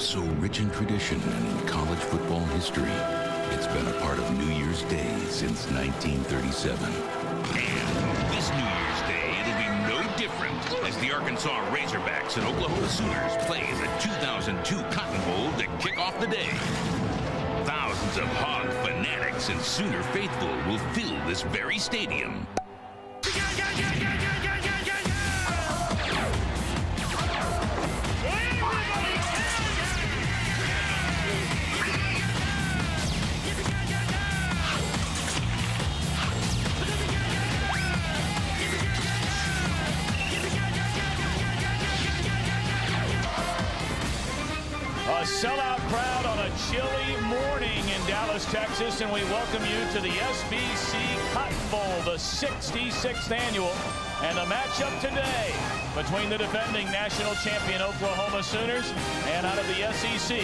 so rich in tradition and college football history, it's been a part of New Year's Day since 1937. And this New Year's Day, it'll be no different as the Arkansas Razorbacks and Oklahoma Sooners play in the 2002 Cotton Bowl to kick off the day. Thousands of Hog fanatics and Sooner faithful will fill this very stadium. A sellout crowd on a chilly morning in Dallas, Texas, and we welcome you to the SBC Cotton Bowl, the 66th annual, and a matchup today between the defending national champion Oklahoma Sooners and out of the SEC,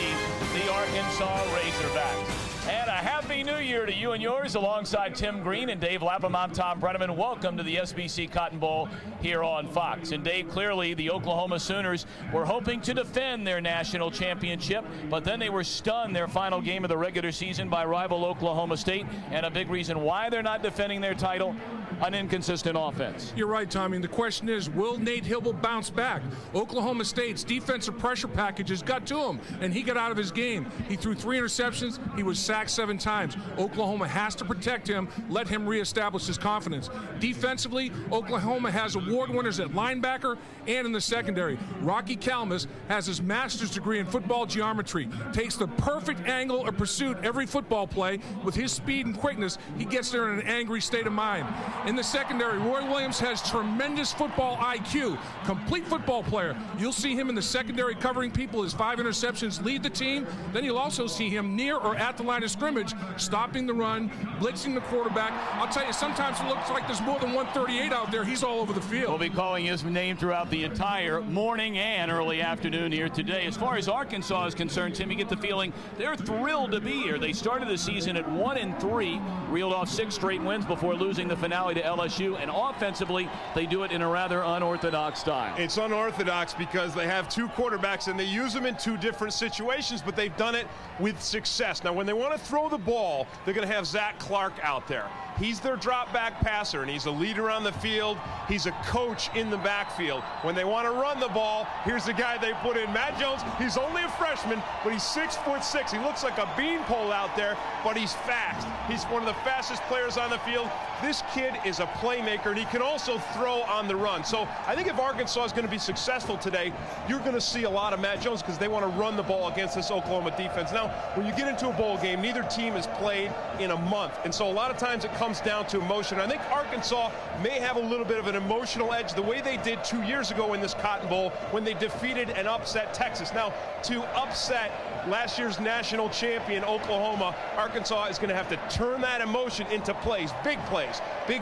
the Arkansas Razorbacks. And a happy new year to you and yours. Alongside Tim Green and Dave Lapham, I'm Tom Brenneman. Welcome to the SBC Cotton Bowl here on Fox. And Dave, clearly the Oklahoma Sooners were hoping to defend their national championship, but then they were stunned their final game of the regular season by rival Oklahoma State. And a big reason why they're not defending their title, an inconsistent offense. You're right, Tommy. And the question is, will Nate Hibble bounce back? Oklahoma State's defensive pressure packages got to him, and he got out of his game. He threw 3 interceptions. He was sacked 7 times. Oklahoma has to protect him, let him reestablish his confidence. Defensively, Oklahoma has award winners at linebacker and in the secondary. Rocky Kalmus has his master's degree in football geometry, takes the perfect angle of pursuit every football play. With his speed and quickness, he gets there in an angry state of mind. In the secondary, Roy Williams has tremendous football IQ, complete football player. You'll see him in the secondary covering people. His 5 interceptions lead the team. Then you'll also see him near or at the line of scrimmage, stopping the run, blitzing the quarterback. I'll tell you, sometimes it looks like there's more than 138 out there. He's all over the field. We'll be calling his name throughout the entire morning and early afternoon here today. As far as Arkansas is concerned, Tim, you get the feeling they're thrilled to be here. They started the season at 1-3, reeled off 6 straight wins before losing the finale to LSU, and offensively, they do it in a rather unorthodox style. It's unorthodox because they have 2 quarterbacks and they use them in 2 different situations, but they've done it with success. Now, when they want to throw the ball, they're going to have Zach Clark out there. He's their drop back passer, and he's a leader on the field. He's a coach in the backfield. When they want to run the ball, here's the guy they put in, Matt Jones. He's only a freshman, but he's 6'6". He looks like a beanpole out there, but he's fast. He's one of the fastest players on the field. This kid is a playmaker, and he can also throw on the run. So I think if Arkansas is going to be successful today, you're going to see a lot of Matt Jones because they want to run the ball against this Oklahoma defense. Now, when you get into a bowl game, neither team has played in a month, and so a lot of times it comes down to emotion. I think Arkansas may have a little bit of an emotional edge the way they did 2 years ago in this Cotton Bowl when they defeated and upset Texas. Now, to upset last year's national champion Oklahoma, Arkansas is going to have to turn that emotion into plays, big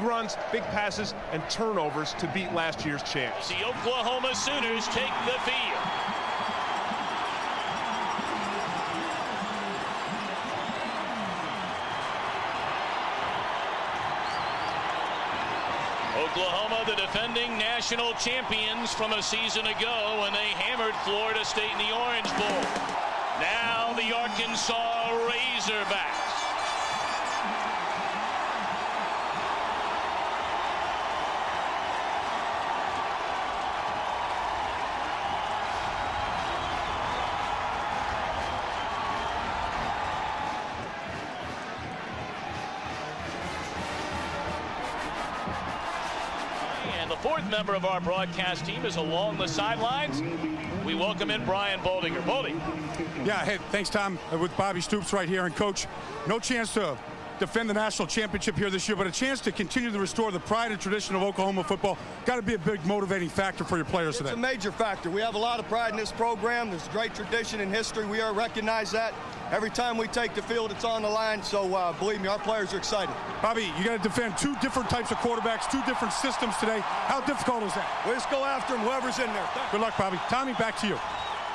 runs, big passes, and turnovers to beat last year's champs. The Oklahoma Sooners take the field. Oklahoma, the defending national champions from a season ago when they hammered Florida State in the Orange Bowl. Now the Arkansas Razorbacks. And the 4th member of our broadcast team is along the sidelines. We welcome in Brian Boldinger. Boldy. Yeah, hey, thanks, Tom. With Bobby Stoops right here. And, Coach, no chance to defend the national championship here this year, but a chance to continue to restore the pride and tradition of Oklahoma football. Got to be a big motivating factor for your players today. It's a major factor. We have a lot of pride in this program. There's great tradition in history. We recognize that. Every time we take the field, it's on the line. So, believe me, our players are excited. Bobby, you got to defend 2 different types of quarterbacks, 2 different systems today. How difficult is that? We just go after them, whoever's in there. Good luck, Bobby. Tommy, back to you.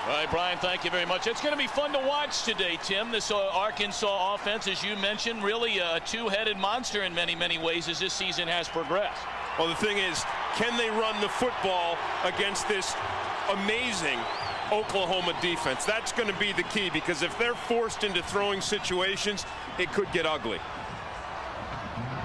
All right, Brian, thank you very much. It's going to be fun to watch today, Tim. This Arkansas offense, as you mentioned, really a 2-headed monster in many, many ways as this season has progressed. Well, the thing is, can they run the football against this amazing Oklahoma defense. That's going to be the key, because if they're forced into throwing situations, it could get ugly.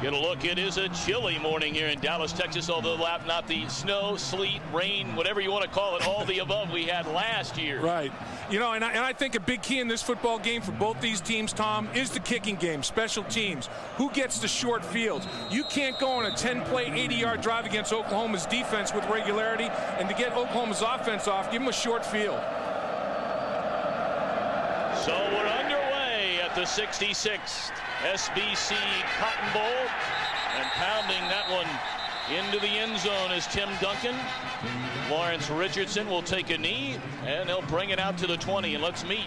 Get a look. It is a chilly morning here in Dallas, Texas, although not the snow, sleet, rain, whatever you want to call it, all the above we had last year. Right. You know, and I think a big key in this football game for both these teams, Tom, is the kicking game, special teams. Who gets the short fields? You can't go on a 10-play, 80-yard drive against Oklahoma's defense with regularity, and to get Oklahoma's offense off, give them a short field. So we're underway at the 66th SBC Cotton Bowl, and pounding that one into the end zone is Tim Duncan. Lawrence Richardson will take a knee, and they'll bring it out to the 20. And let's meet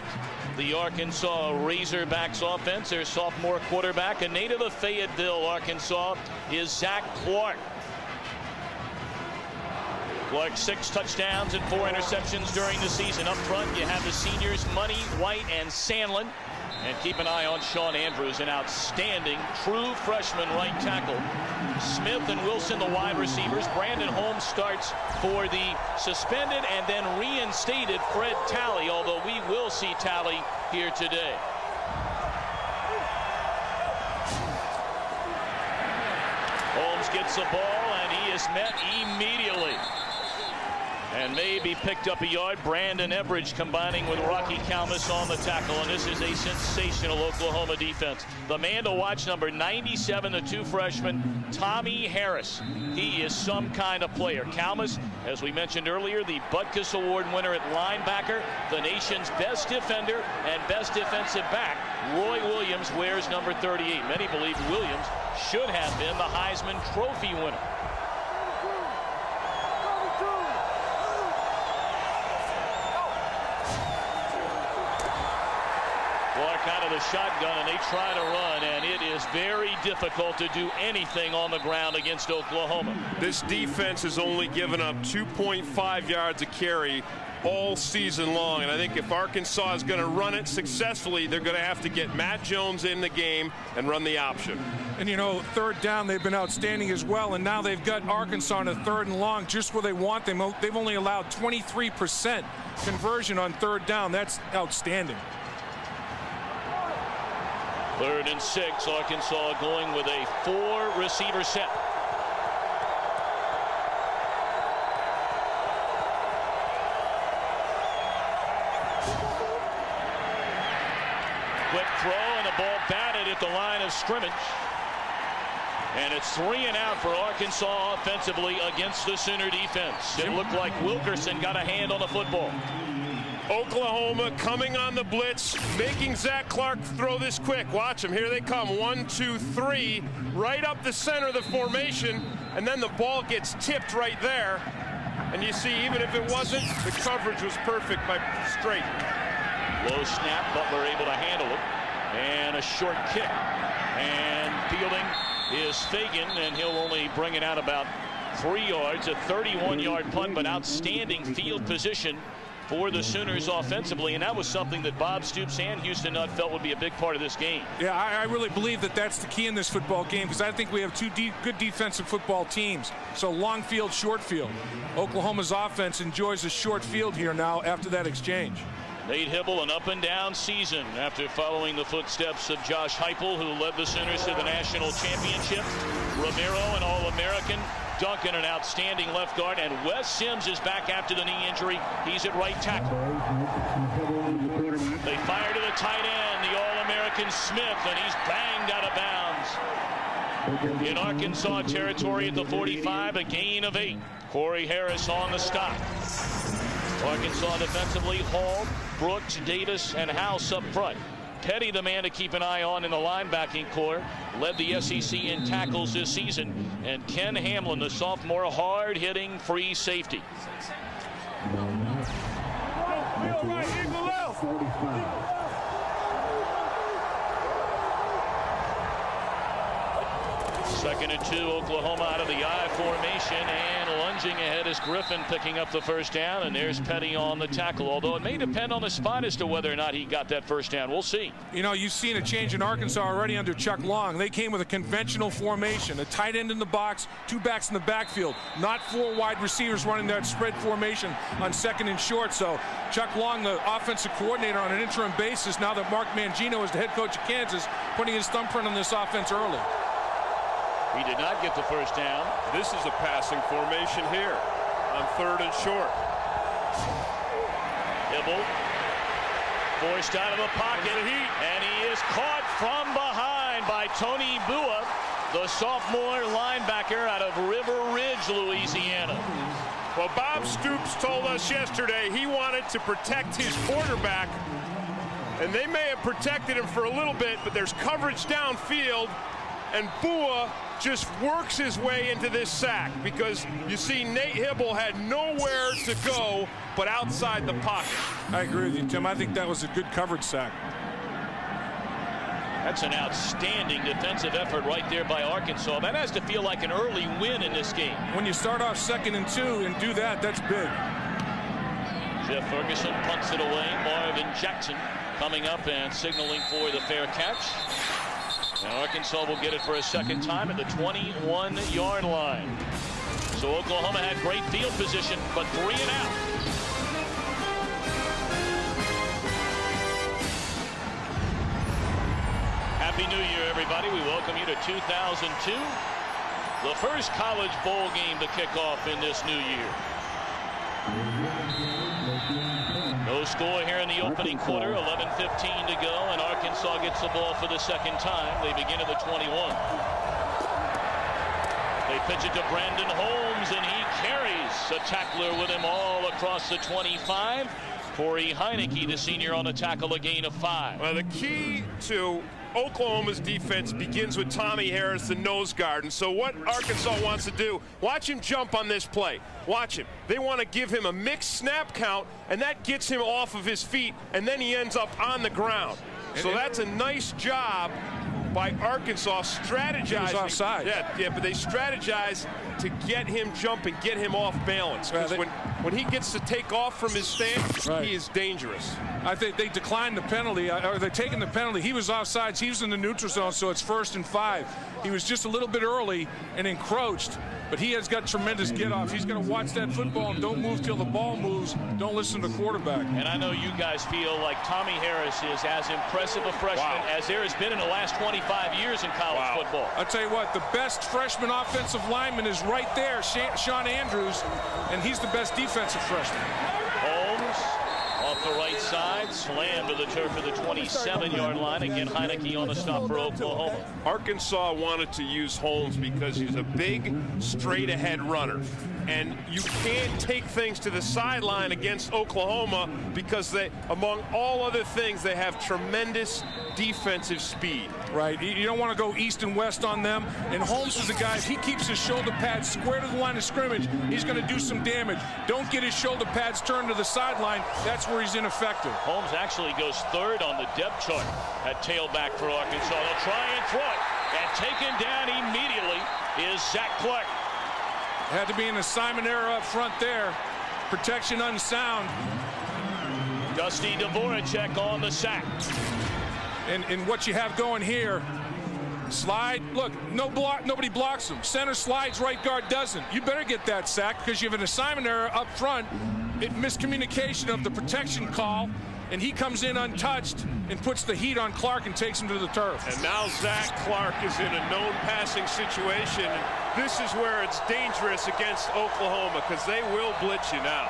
the Arkansas Razorbacks offense. Their sophomore quarterback, a native of Fayetteville, Arkansas, is Zach Clark. Clark 6 touchdowns and 4 interceptions during the season. Up front, you have the seniors Money, White, and Sandlin. And keep an eye on Sean Andrews, an outstanding true freshman right tackle. Smith and Wilson, the wide receivers. Brandon Holmes starts for the suspended and then reinstated Fred Talley, although we will see Talley here today. Holmes gets the ball, and he is met immediately and maybe picked up a yard. Brandon Everidge combining with Rocky Kalmus on the tackle, and this is a sensational Oklahoma defense. The man to watch, number 97, the two freshmen, Tommy Harris. He is some kind of player. Kalmus, as we mentioned earlier, the Butkus Award winner at linebacker, the nation's best defender and best defensive back. Roy Williams wears number 38. Many believe Williams should have been the Heisman Trophy winner. Out of the shotgun, and they try to run, and it is very difficult to do anything on the ground against Oklahoma. This defense has only given up 2.5 yards a carry all season long, and I think if Arkansas is going to run it successfully, they're going to have to get Matt Jones in the game and run the option. And you know, third down, they've been outstanding as well, and now they've got Arkansas on a 3rd and long just where they want them. They've only allowed 23% conversion on 3rd down. That's outstanding. 3rd and 6, Arkansas going with a 4-receiver set. Quick throw, and the ball batted at the line of scrimmage. And it's 3 and out for Arkansas offensively against the Sooner defense. It looked like Wilkerson got a hand on the football. Oklahoma coming on the blitz, making Zach Clark throw this quick. Watch them. Here they come. 1, 2, 3. Right up the center of the formation. And then the ball gets tipped right there. And you see, even if it wasn't, the coverage was perfect by Straight. Low snap. Butler able to handle it. And a short kick. And fielding is Fagan, and he'll only bring it out about 3 yards. A 31-yard punt, but outstanding field position for the Sooners offensively, and that was something that Bob Stoops and Houston Nutt felt would be a big part of this game. Yeah, I really believe that that's the key in this football game, because I think we have two good defensive football teams. So long field, short field. Oklahoma's offense enjoys a short field here now after that exchange. Nate Hibble, an up-and-down season after following the footsteps of Josh Heupel, who led the Sooners to the national championship. Romero, an All-American. Duncan, an outstanding left guard, and Wes Sims is back after the knee injury. He's at right tackle. They fire to the tight end, the All-American Smith, and he's banged out of bounds. In Arkansas territory at the 45, a gain of 8. Corey Harris on the stop. Arkansas defensively, Hall, Brooks, Davis, and House up front. Petty, the man to keep an eye on in the linebacking core, led the SEC in tackles this season. And Ken Hamlin, the sophomore, hard-hitting free safety. 2nd and 2, Oklahoma out of the I formation, and lunging ahead is Griffin picking up the first down, and there's Petty on the tackle, although it may depend on the spot as to whether or not he got that first down. We'll see. You know, you've seen a change in Arkansas already under Chuck Long. They came with a conventional formation, a tight end in the box, 2 backs in the backfield, not 4 wide receivers running that spread formation on 2nd and short. So Chuck Long, the offensive coordinator on an interim basis, now that Mark Mangino is the head coach of Kansas, putting his thumbprint on this offense early. He did not get the first down. This is a passing formation here on 3rd and short. Hibble forced out of the pocket, and he is caught from behind by Tony Bua, the sophomore linebacker out of River Ridge, Louisiana. Well, Bob Stoops told us yesterday he wanted to protect his quarterback, and they may have protected him for a little bit, but there's coverage downfield, and Bua just works his way into this sack because you see Nate Hibble had nowhere to go but outside the pocket. I agree with you, Tim. I think that was a good coverage sack. That's an outstanding defensive effort right there by Arkansas. That has to feel like an early win in this game. When you start off 2nd and 2 and do that, that's big. Jeff Ferguson punts it away. Marvin Jackson coming up and signaling for the fair catch. And Arkansas will get it for a 2nd time at the 21-yard line. So Oklahoma had great field position, but 3 and out. Happy New Year, everybody. We welcome you to 2002. The first college bowl game to kick off in this new year. No score here in the opening quarter. 11:15 to go, and Arkansas gets the ball for the 2nd time. They begin at the 21. They pitch it to Brandon Holmes, and he carries a tackler with him all across the 25. Corey Heineke, the senior, on the tackle, a gain of 5. Well, the key to Oklahoma's defense begins with Tommy Harris, the nose guard. And so what Arkansas wants to do, watch him jump on this play. Watch him. They want to give him a mixed snap count, and that gets him off of his feet, and then he ends up on the ground. So that's a nice job by Arkansas strategizing. He was offside. Yeah, but they strategize to get him jumping, get him off balance. Because when he gets to take off from his stance, he is dangerous. I think they declined the penalty, or they're taking the penalty. He was offsides. He was in the neutral zone, so it's 1st and 5. He was just a little bit early and encroached, but he has got tremendous get-off. He's going to watch that football and don't move till the ball moves. Don't listen to the quarterback. And I know you guys feel like Tommy Harris is as impressive a freshman as there has been in the last 25 years in college football. I'll tell you what, the best freshman offensive lineman is right there, Sean Andrews, and he's the best defensive freshman. Holmes off the right side, slammed to the turf of the 27-yard line. Again, Heineke on the stop for Oklahoma. Arkansas wanted to use Holmes because he's a big, straight-ahead runner. And you can't take things to the sideline against Oklahoma because they, among all other things, they have tremendous defensive speed. Right. You don't want to go east and west on them. And Holmes is a guy, if he keeps his shoulder pads square to the line of scrimmage, he's going to do some damage. Don't get his shoulder pads turned to the sideline. That's where he's ineffective. Holmes actually goes 3rd on the depth chart at tailback for Arkansas. They'll try and throw it. And taken down immediately is Zach Clark. Had to be an assignment error up front there. Protection unsound. Dusty Dvoracek on the sack. And what you have going here, slide, look, nobody blocks him. Center slides, right guard doesn't. You better get that sack because you have an assignment error up front. Miscommunication of the protection call, and he comes in untouched and puts the heat on Clark and takes him to the turf. And now Zach Clark is in a known passing situation. This is where it's dangerous against Oklahoma because they will blitz you now.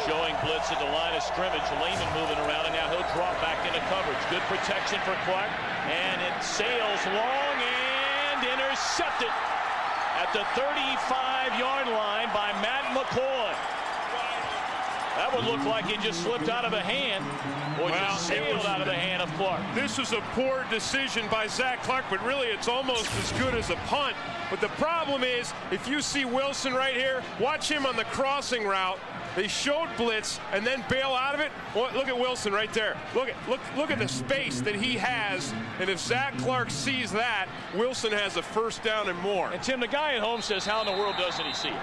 Showing blitz at the line of scrimmage. Lehman moving around, and now he'll drop back into coverage. Good protection for Clark, and it sails long and intercepted at the 35-yard line by Matt McCoy. That would look like it just slipped out of the hand, or just sailed out of the hand of Clark. This was a poor decision by Zach Clark, but really it's almost as good as a punt. But the problem is, if you see Wilson right here, watch him on the crossing route. They showed blitz and then bail out of it. Well, look at Wilson right there. Look at the space that he has. And if Zach Clark sees that, Wilson has a first down and more. And Tim, the guy at home says, how in the world doesn't he see it?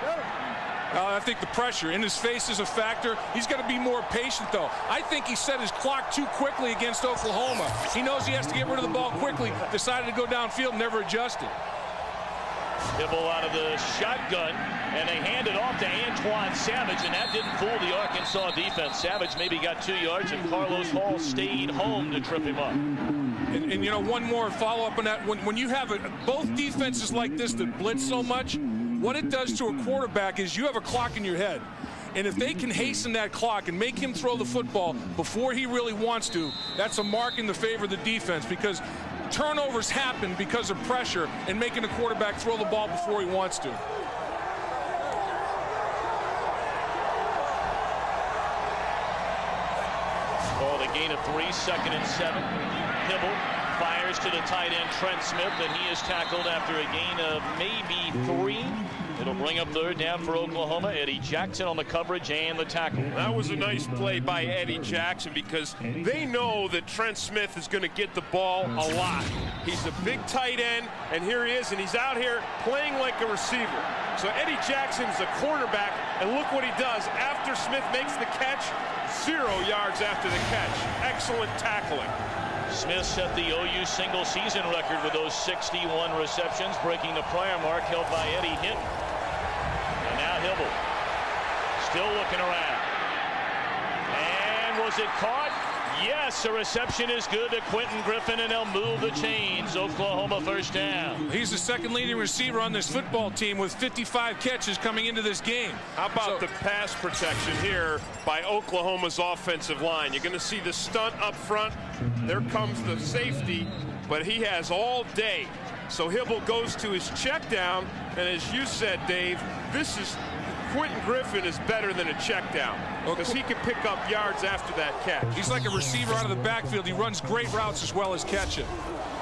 I think the pressure in his face is a factor. He's got to be more patient, though. I think he set his clock too quickly against Oklahoma. He knows he has to get rid of the ball quickly. Decided to go downfield, never adjusted. Hibble out of the shotgun, and they hand it off to Antoine Savage, and that didn't fool the Arkansas defense. Savage maybe got 2 yards, and Carlos Hall stayed home to trip him up. And you know, one more follow-up on that. When you have both defenses like this that blitz so much, what it does to a quarterback is you have a clock in your head. And if they can hasten that clock and make him throw the football before he really wants to, that's a mark in the favor of the defense, because turnovers happen because of pressure and making the quarterback throw the ball before he wants to. Ball to gain of 3, 2nd and 7. Hibble fires to the tight end Trent Smith, and he is tackled after a gain of maybe 3. It'll bring up 3rd down for Oklahoma. Eddie Jackson on the coverage and the tackle. That was a nice play by Eddie Jackson, because they know that Trent Smith is going to get the ball a lot. He's a big tight end, and here he is, and he's out here playing like a receiver. So Eddie Jackson's a cornerback, and look what he does. After Smith makes the catch, 0 yards after the catch. Excellent tackling. Smith set the OU single-season record with those 61 receptions, breaking the prior mark held by Eddie Hinton. And now Hibble, still looking around. And was it caught? Yes, the reception is good to Quentin Griffin, and they'll move the chains. Oklahoma 1st down. He's the 2nd leading receiver on this football team with 55 catches coming into this game. How about the pass protection here by Oklahoma's offensive line? You're going to see the stunt up front. There comes the safety, but he has all day. So Hibble goes to his check down, and as you said, Dave, Quentin Griffin is better than a check down, because he can pick up yards after that catch. He's like a receiver out of the backfield. He runs great routes as well as catching.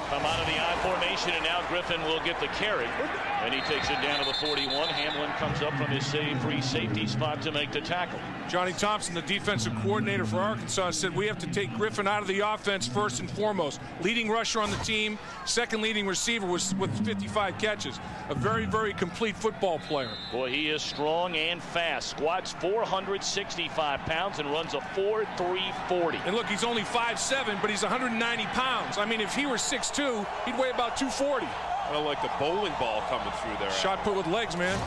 Come out of the I formation, and now Griffin will get the carry, and he takes it down to the 41. Hamlin comes up from his free safety spot to make the tackle. Johnny Thompson, the defensive coordinator for Arkansas, said we have to take Griffin out of the offense first and foremost. Leading rusher on the team, 2nd leading receiver with 55 catches. A very, very complete football player. Boy, he is strong and fast. Squats 465 pounds and runs a 4.340. And look, he's only 5'7", but he's 190 pounds. I mean, if he were 6'2", he'd weigh about 240. I like the bowling ball coming through there. Shot put with legs, man.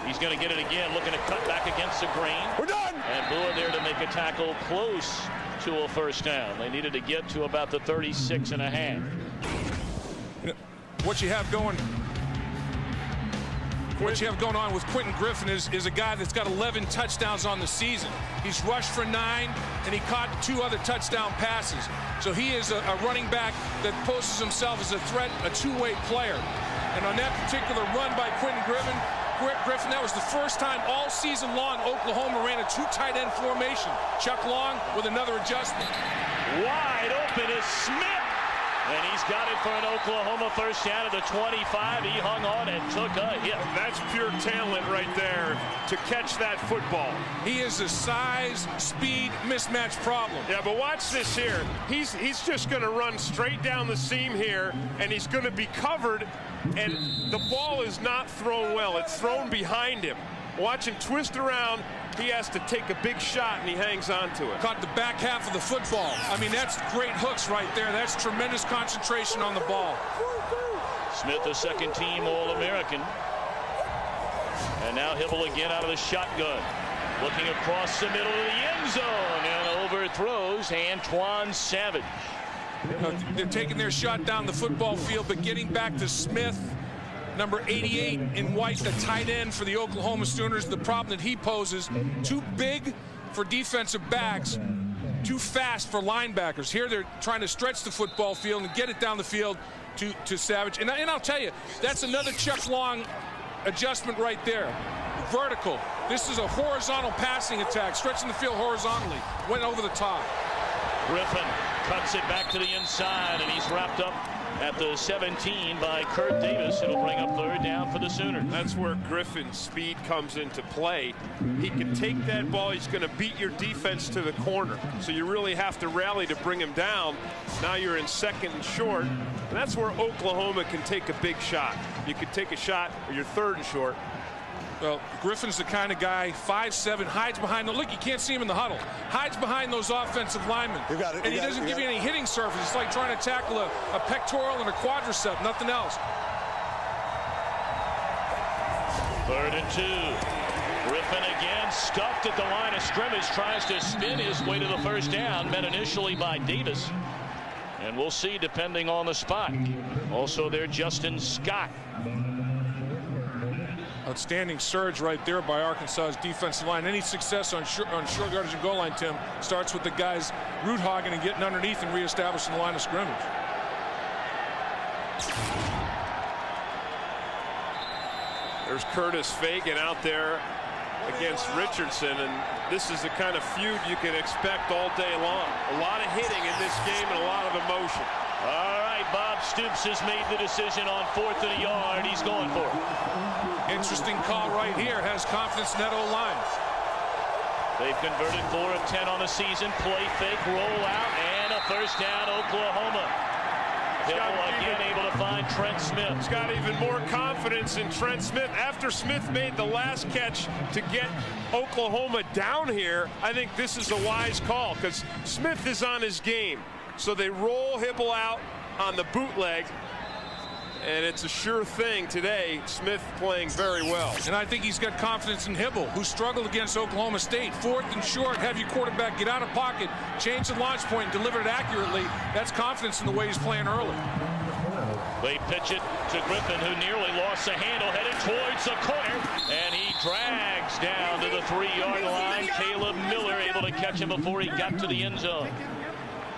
He's going to get it again, looking to cut back against the grain. We're done! And Boer there to make a tackle close to a 1st down. They needed to get to about the 36.5. You know, what you have going on with Quentin Griffin is a guy that's got 11 touchdowns on the season. He's rushed for 9, and he caught 2 other touchdown passes. So he is a running back that poses himself as a threat, a two-way player. And on that particular run by Quentin Griffin, that was the first time all season long Oklahoma ran a 2 tight end formation. Chuck Long with another adjustment. Wide open is Smith. And he's got it for an Oklahoma 1st down at the 25. He hung on and took a hit. That's pure talent right there to catch that football. He is a size, speed, mismatch problem. Yeah, but watch this here. He's just going to run straight down the seam here, and he's going to be covered, and the ball is not thrown well. It's thrown behind him. Watch him twist around. He has to take a big shot, and he hangs on to it. Caught the back half of the football. I mean, that's great hooks right there. That's tremendous concentration on the ball. Smith, a 2nd team All-American. And now Hibble again out of the shotgun. Looking across the middle of the end zone and overthrows Antoine Savage. They're taking their shot down the football field, but getting back to Smith. Number 88 in white, the tight end for the Oklahoma Sooners. The problem that he poses, too big for defensive backs, too fast for linebackers. Here they're trying to stretch the football field and get it down the field to Savage. And I'll tell you, that's another Chuck Long adjustment right there. Vertical. This is a horizontal passing attack, stretching the field horizontally. Went over the top. Griffin cuts it back to the inside, and he's wrapped up at the 17 by Kurt Davis. It'll bring up third down for the Sooners. That's where Griffin's speed comes into play. He can take that ball. He's going to beat your defense to the corner. So you really have to rally to bring him down. Now you're in second and short. And that's where Oklahoma can take a big shot. You could take a shot or you're third and short. Well, Griffin's the kind of guy, 5'7", hides behind the, look, you can't see him in the huddle, hides behind those offensive linemen. You got it, and he doesn't give you any hitting surface. It's like trying to tackle a pectoral and a quadricep, nothing else. 3rd and 2. Griffin again stuffed at the line of scrimmage, tries to spin his way to the first down, met initially by Davis. And we'll see depending on the spot. Also there, Justin Scott. Outstanding surge right there by Arkansas's defensive line. Any success on short yardage and goal line, Tim, starts with the guys root hogging and getting underneath and reestablishing the line of scrimmage. There's Curtis Fagan out there against Richardson, and this is the kind of feud you can expect all day long. A lot of hitting in this game and a lot of emotion. All right, Bob Stoops has made the decision on 4th and a yard. He's going for it. Interesting call right here. Has confidence in that O-line. They've converted 4 of 10 on the season. Play fake, roll out, and a first down, Oklahoma. Hibble again able to find Trent Smith. He's got even more confidence in Trent Smith. After Smith made the last catch to get Oklahoma down here, I think this is a wise call because Smith is on his game. So they roll Hibble out on the bootleg, and it's a sure thing today. Smith playing very well. And I think he's got confidence in Hibble, who struggled against Oklahoma State. 4th and short, have your quarterback get out of pocket, change the launch point, and deliver it accurately. That's confidence in the way he's playing early. They pitch it to Griffin, who nearly lost the handle, headed towards the corner, and he drags down to the 3-yard line. Caleb Miller able to catch him before he got to the end zone.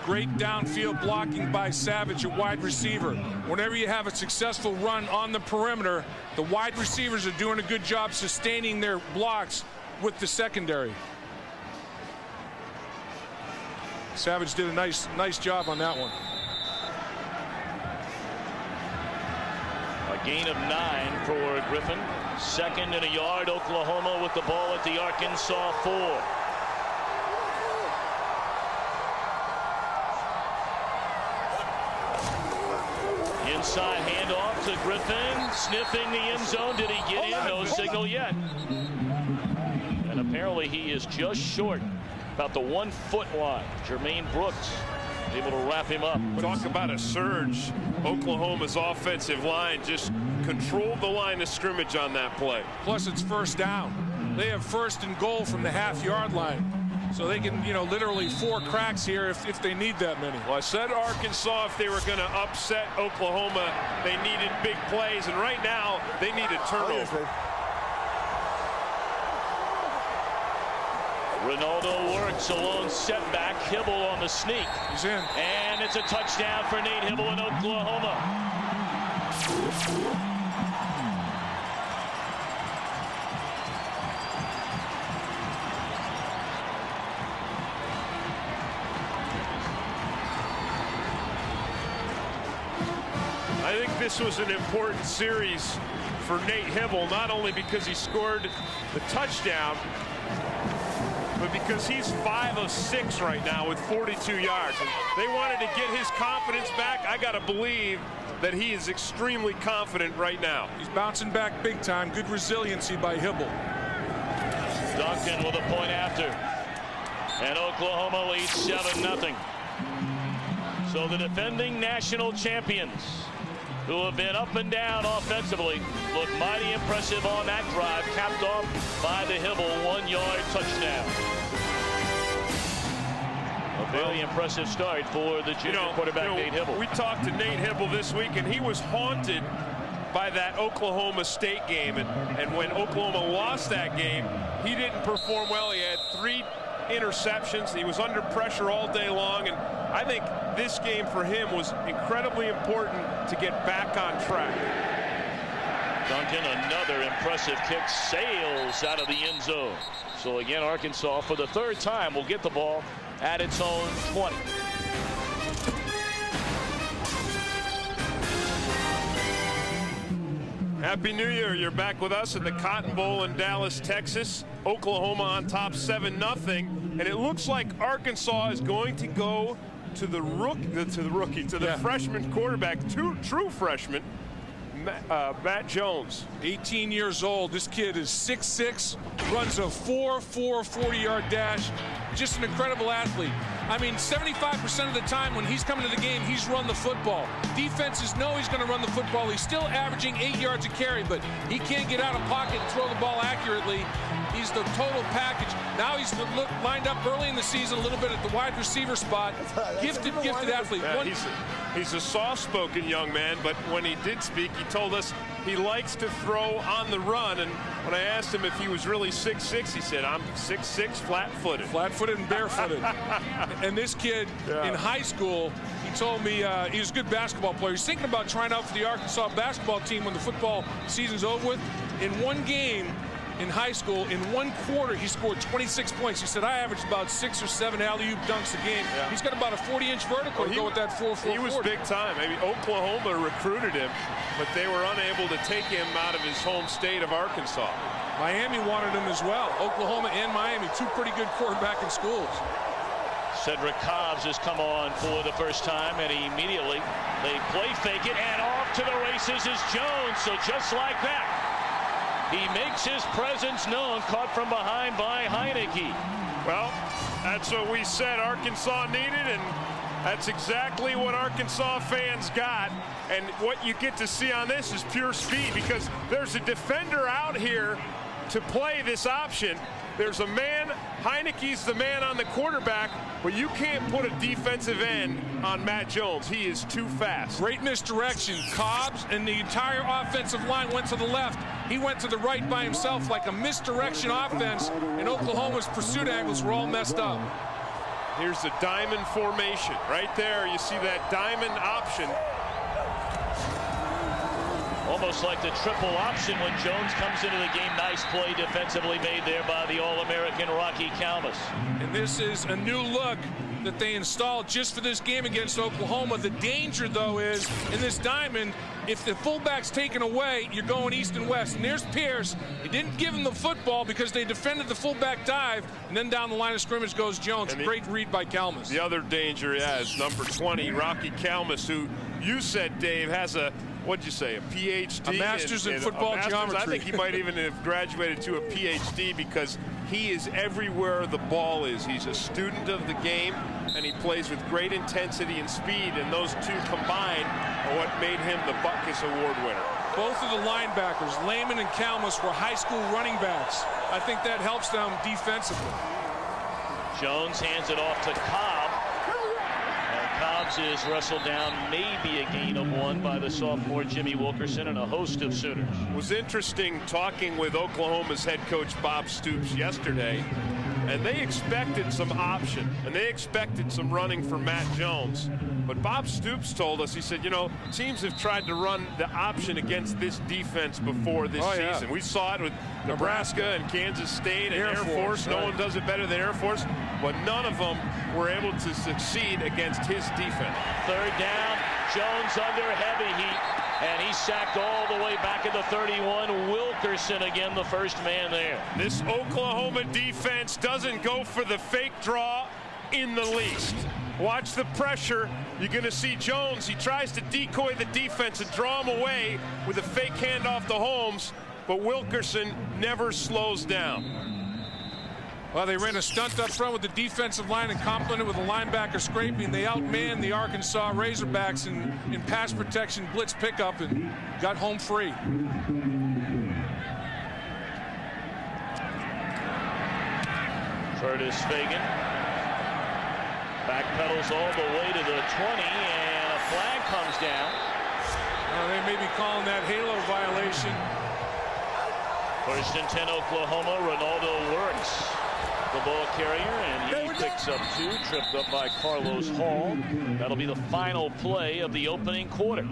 Great downfield blocking by Savage at wide receiver. Whenever you have a successful run on the perimeter, the wide receivers are doing a good job sustaining their blocks with the secondary. Savage did a nice job on that one. A gain of 9 for Griffin. 2nd and a yard, Oklahoma with the ball at the Arkansas 4. Inside handoff to Griffin, sniffing the end zone. Did he get in? No signal yet. And apparently he is just short, about the 1-foot line. Jermaine Brooks able to wrap him up. Talk about a surge. Oklahoma's offensive line just controlled the line of scrimmage on that play. Plus it's first down. They have 1st and goal from the half-yard line. So they can, literally 4 cracks here if they need that many. Well, I said Arkansas, if they were going to upset Oklahoma, they needed big plays. And right now, they need a turnover. Ronaldo works, a lone setback. Hibble on the sneak. He's in. And it's a touchdown for Nate Hibble in Oklahoma. I think this was an important series for Nate Hibble, not only because he scored the touchdown, but because he's 5 of 6 right now with 42 yards. And they wanted to get his confidence back. I got to believe that he is extremely confident right now. He's bouncing back big time. Good resiliency by Hibble. Duncan with a point after. And Oklahoma leads 7-0. So the defending national champions, who have been up and down offensively, look mighty impressive on that drive, capped off by the Hibble 1-yard touchdown. A very impressive start for the junior quarterback, Nate Hibble. We talked to Nate Hibble this week, and he was haunted by that Oklahoma State game. And when Oklahoma lost that game, he didn't perform well. He had 3 interceptions. He was under pressure all day long, and I think this game for him was incredibly important to get back on track. Duncan, another impressive kick, sails out of the end zone. So again, Arkansas for the 3rd time will get the ball at its own 20. Happy New Year. You're back with us at the Cotton Bowl in Dallas, Texas. Oklahoma on top 7-0. And it looks like Arkansas is going to go to the freshman quarterback, true freshman, Matt Jones. 18 years old. This kid is 6'6", runs a 4.4 40-yard dash. Just an incredible athlete. I mean, 75% of the time when he's coming to the game, he's run the football. Defenses know he's going to run the football. He's still averaging 8 yards a carry, but he can't get out of pocket and throw the ball accurately. He's the total package. Now he's lined up early in the season a little bit at the wide receiver spot. Gifted athlete. Yeah, he's a soft-spoken young man, but when he did speak, he told us he likes to throw on the run. And when I asked him if he was really 6'6", he said, I'm 6'6", flat-footed. Flat-footed and barefooted. And this kid in high school, he told me he was a good basketball player. He's thinking about trying out for the Arkansas basketball team when the football season's over with. In one game, in high school, in one quarter, he scored 26 points. He said, I averaged about 6 or 7 alley-oop dunks a game. Yeah. He's got about a 40-inch vertical to go with that 4.4. He was big time. Maybe Oklahoma recruited him, but they were unable to take him out of his home state of Arkansas. Miami wanted him as well. Oklahoma and Miami, two pretty good quarterbacking schools. Cedric Cobbs has come on for the first time, and immediately they play fake it, and off to the races is Jones. So just like that, he makes his presence known, caught from behind by Heineke. Well, that's what we said Arkansas needed, and that's exactly what Arkansas fans got. And what you get to see on this is pure speed, because there's a defender out here to play this option. There's a man, Heineke's the man on the quarterback, but you can't put a defensive end on Matt Jones. He is too fast. Great misdirection. Cobbs and the entire offensive line went to the left. He went to the right by himself like a misdirection offense, and Oklahoma's pursuit angles were all messed up. Here's the diamond formation. Right there, you see that diamond option. Almost like the triple option when Jones comes into the game. Nice play defensively made there by the All-American Rocky Calmus. And this is a new look that they installed just for this game against Oklahoma. The danger, though, is in this diamond, if the fullback's taken away, you're going east and west. And there's Pierce. He didn't give him the football because they defended the fullback dive, and then down the line of scrimmage goes Jones. Great read by Calmus. The other danger is number 20, Rocky Calmus, who you said, Dave, has a, what'd you say, a PhD? A master's in football geometry. I think he might even have graduated to a PhD, because he is everywhere the ball is. He's a student of the game, and he plays with great intensity and speed, and those two combined are what made him the Butkus Award winner. Both of the linebackers, Lehman and Calmus, were high school running backs. I think that helps them defensively. Jones hands it off to Cobb. Cobbs is wrestled down, maybe a gain of 1 by the sophomore Jimmy Wilkerson and a host of Sooners. It was interesting talking with Oklahoma's head coach Bob Stoops yesterday, and they expected some option, and they expected some running from Matt Jones. But Bob Stoops told us, he said, you know, teams have tried to run the option against this defense before this season. We saw it with Nebraska and Kansas State and Air Force. No one does it better than Air Force, but none of them were able to succeed against his defense. Third down, Jones under heavy heat, and he's sacked all the way back at the 31. Wilkerson again, the first man there. This Oklahoma defense doesn't go for the fake draw in the least. Watch the pressure. You're going to see Jones. He tries to decoy the defense and draw him away with a fake handoff to Holmes, but Wilkerson never slows down. Well, they ran a stunt up front with the defensive line and complemented with a linebacker scraping. They outmanned the Arkansas Razorbacks in pass protection, blitz pickup, and got home free. Curtis Fagan backpedals all the way to the 20, and a flag comes down. They may be calling that halo violation. First and 10 Oklahoma. Ronaldo works the ball carrier, and he picks up 2, tripped up by Carlos Hall. That'll be the final play of the opening quarter.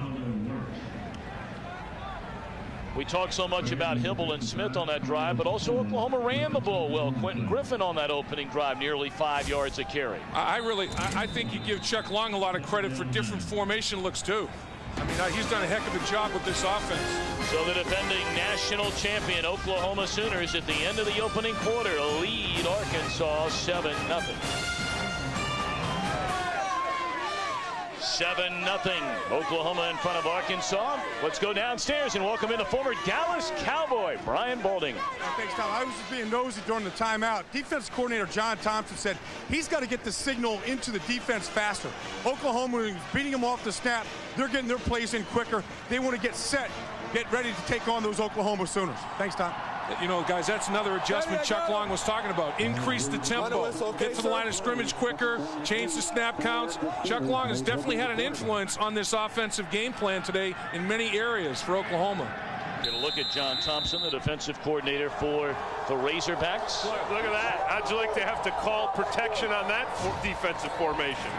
We talked so much about Hibble and Smith on that drive, but also Oklahoma ran the ball well. Quentin Griffin on that opening drive, nearly 5 yards a carry. I think you give Chuck Long a lot of credit for different formation looks too. I mean, he's done a heck of a job with this offense. So the defending national champion Oklahoma Sooners at the end of the opening quarter lead Arkansas 7-0. 7-0. Oklahoma in front of Arkansas. Let's go downstairs and welcome in the former Dallas Cowboy, Brian Baldinger. Thanks, Tom. I was just being nosy during the timeout. Defense coordinator John Thompson said he's got to get the signal into the defense faster. Oklahoma is beating them off the snap. They're getting their plays in quicker. They want to get set, get ready to take on those Oklahoma Sooners. Thanks, Tom. You know, guys, that's another adjustment Chuck Long was talking about. Increase the tempo, get to the line of scrimmage quicker, change the snap counts. Chuck Long has definitely had an influence on this offensive game plan today in many areas for Oklahoma. Get a look at John Thompson, the defensive coordinator for the Razorbacks. Look at that. How'd you like to have to call protection on that defensive formation?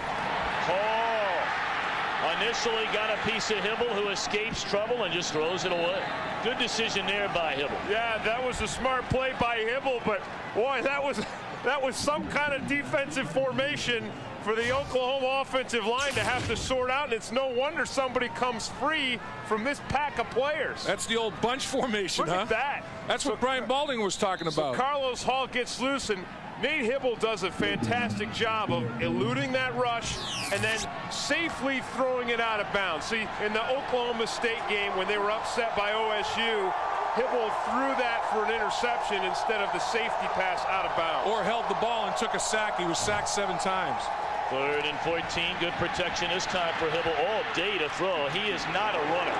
Initially got a piece of Hibble, who escapes trouble and just throws it away. Good decision there by Hibble. Yeah, that was a smart play by Hibble, but boy, that was some kind of defensive formation for the Oklahoma offensive line to have to sort out, and it's no wonder somebody comes free from this pack of players. That's the old bunch formation, Look at that. That's what Brian Baldinger was talking about. So Carlos Hall gets loose, and Nate Hibble does a fantastic job of eluding that rush and then safely throwing it out of bounds. See, in the Oklahoma State game when they were upset by OSU, Hibble threw that for an interception instead of the safety pass out of bounds. Or held the ball and took a sack. He was sacked 7 times. 3rd and 14. Good protection this time for Hibble all day to throw. He is not a runner.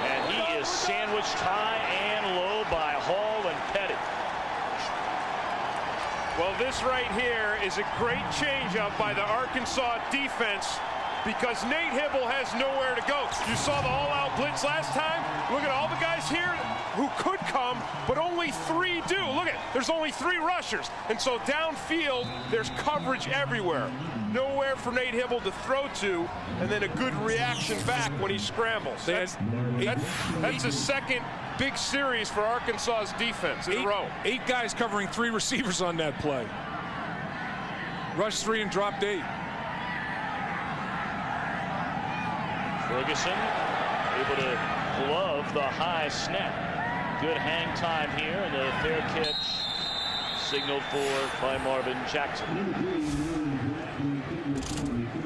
And he is sandwiched high and low by Hall and Petty. Well, this right here is a great change-up by the Arkansas defense because Nate Hibble has nowhere to go. You saw the all-out blitz last time. Look at all the guys here who could come, but only 3 do. Look at, there's only 3 rushers. And so downfield, there's coverage everywhere. Nowhere for Nate Hibble to throw to, and then a good reaction back when he scrambles. That's a second big series for Arkansas's defense in a row. 8 guys covering 3 receivers on that play. Rushed 3 and dropped 8. Ferguson able to glove the high snap. Good hang time here, and the fair catch signaled for by Marvin Jackson.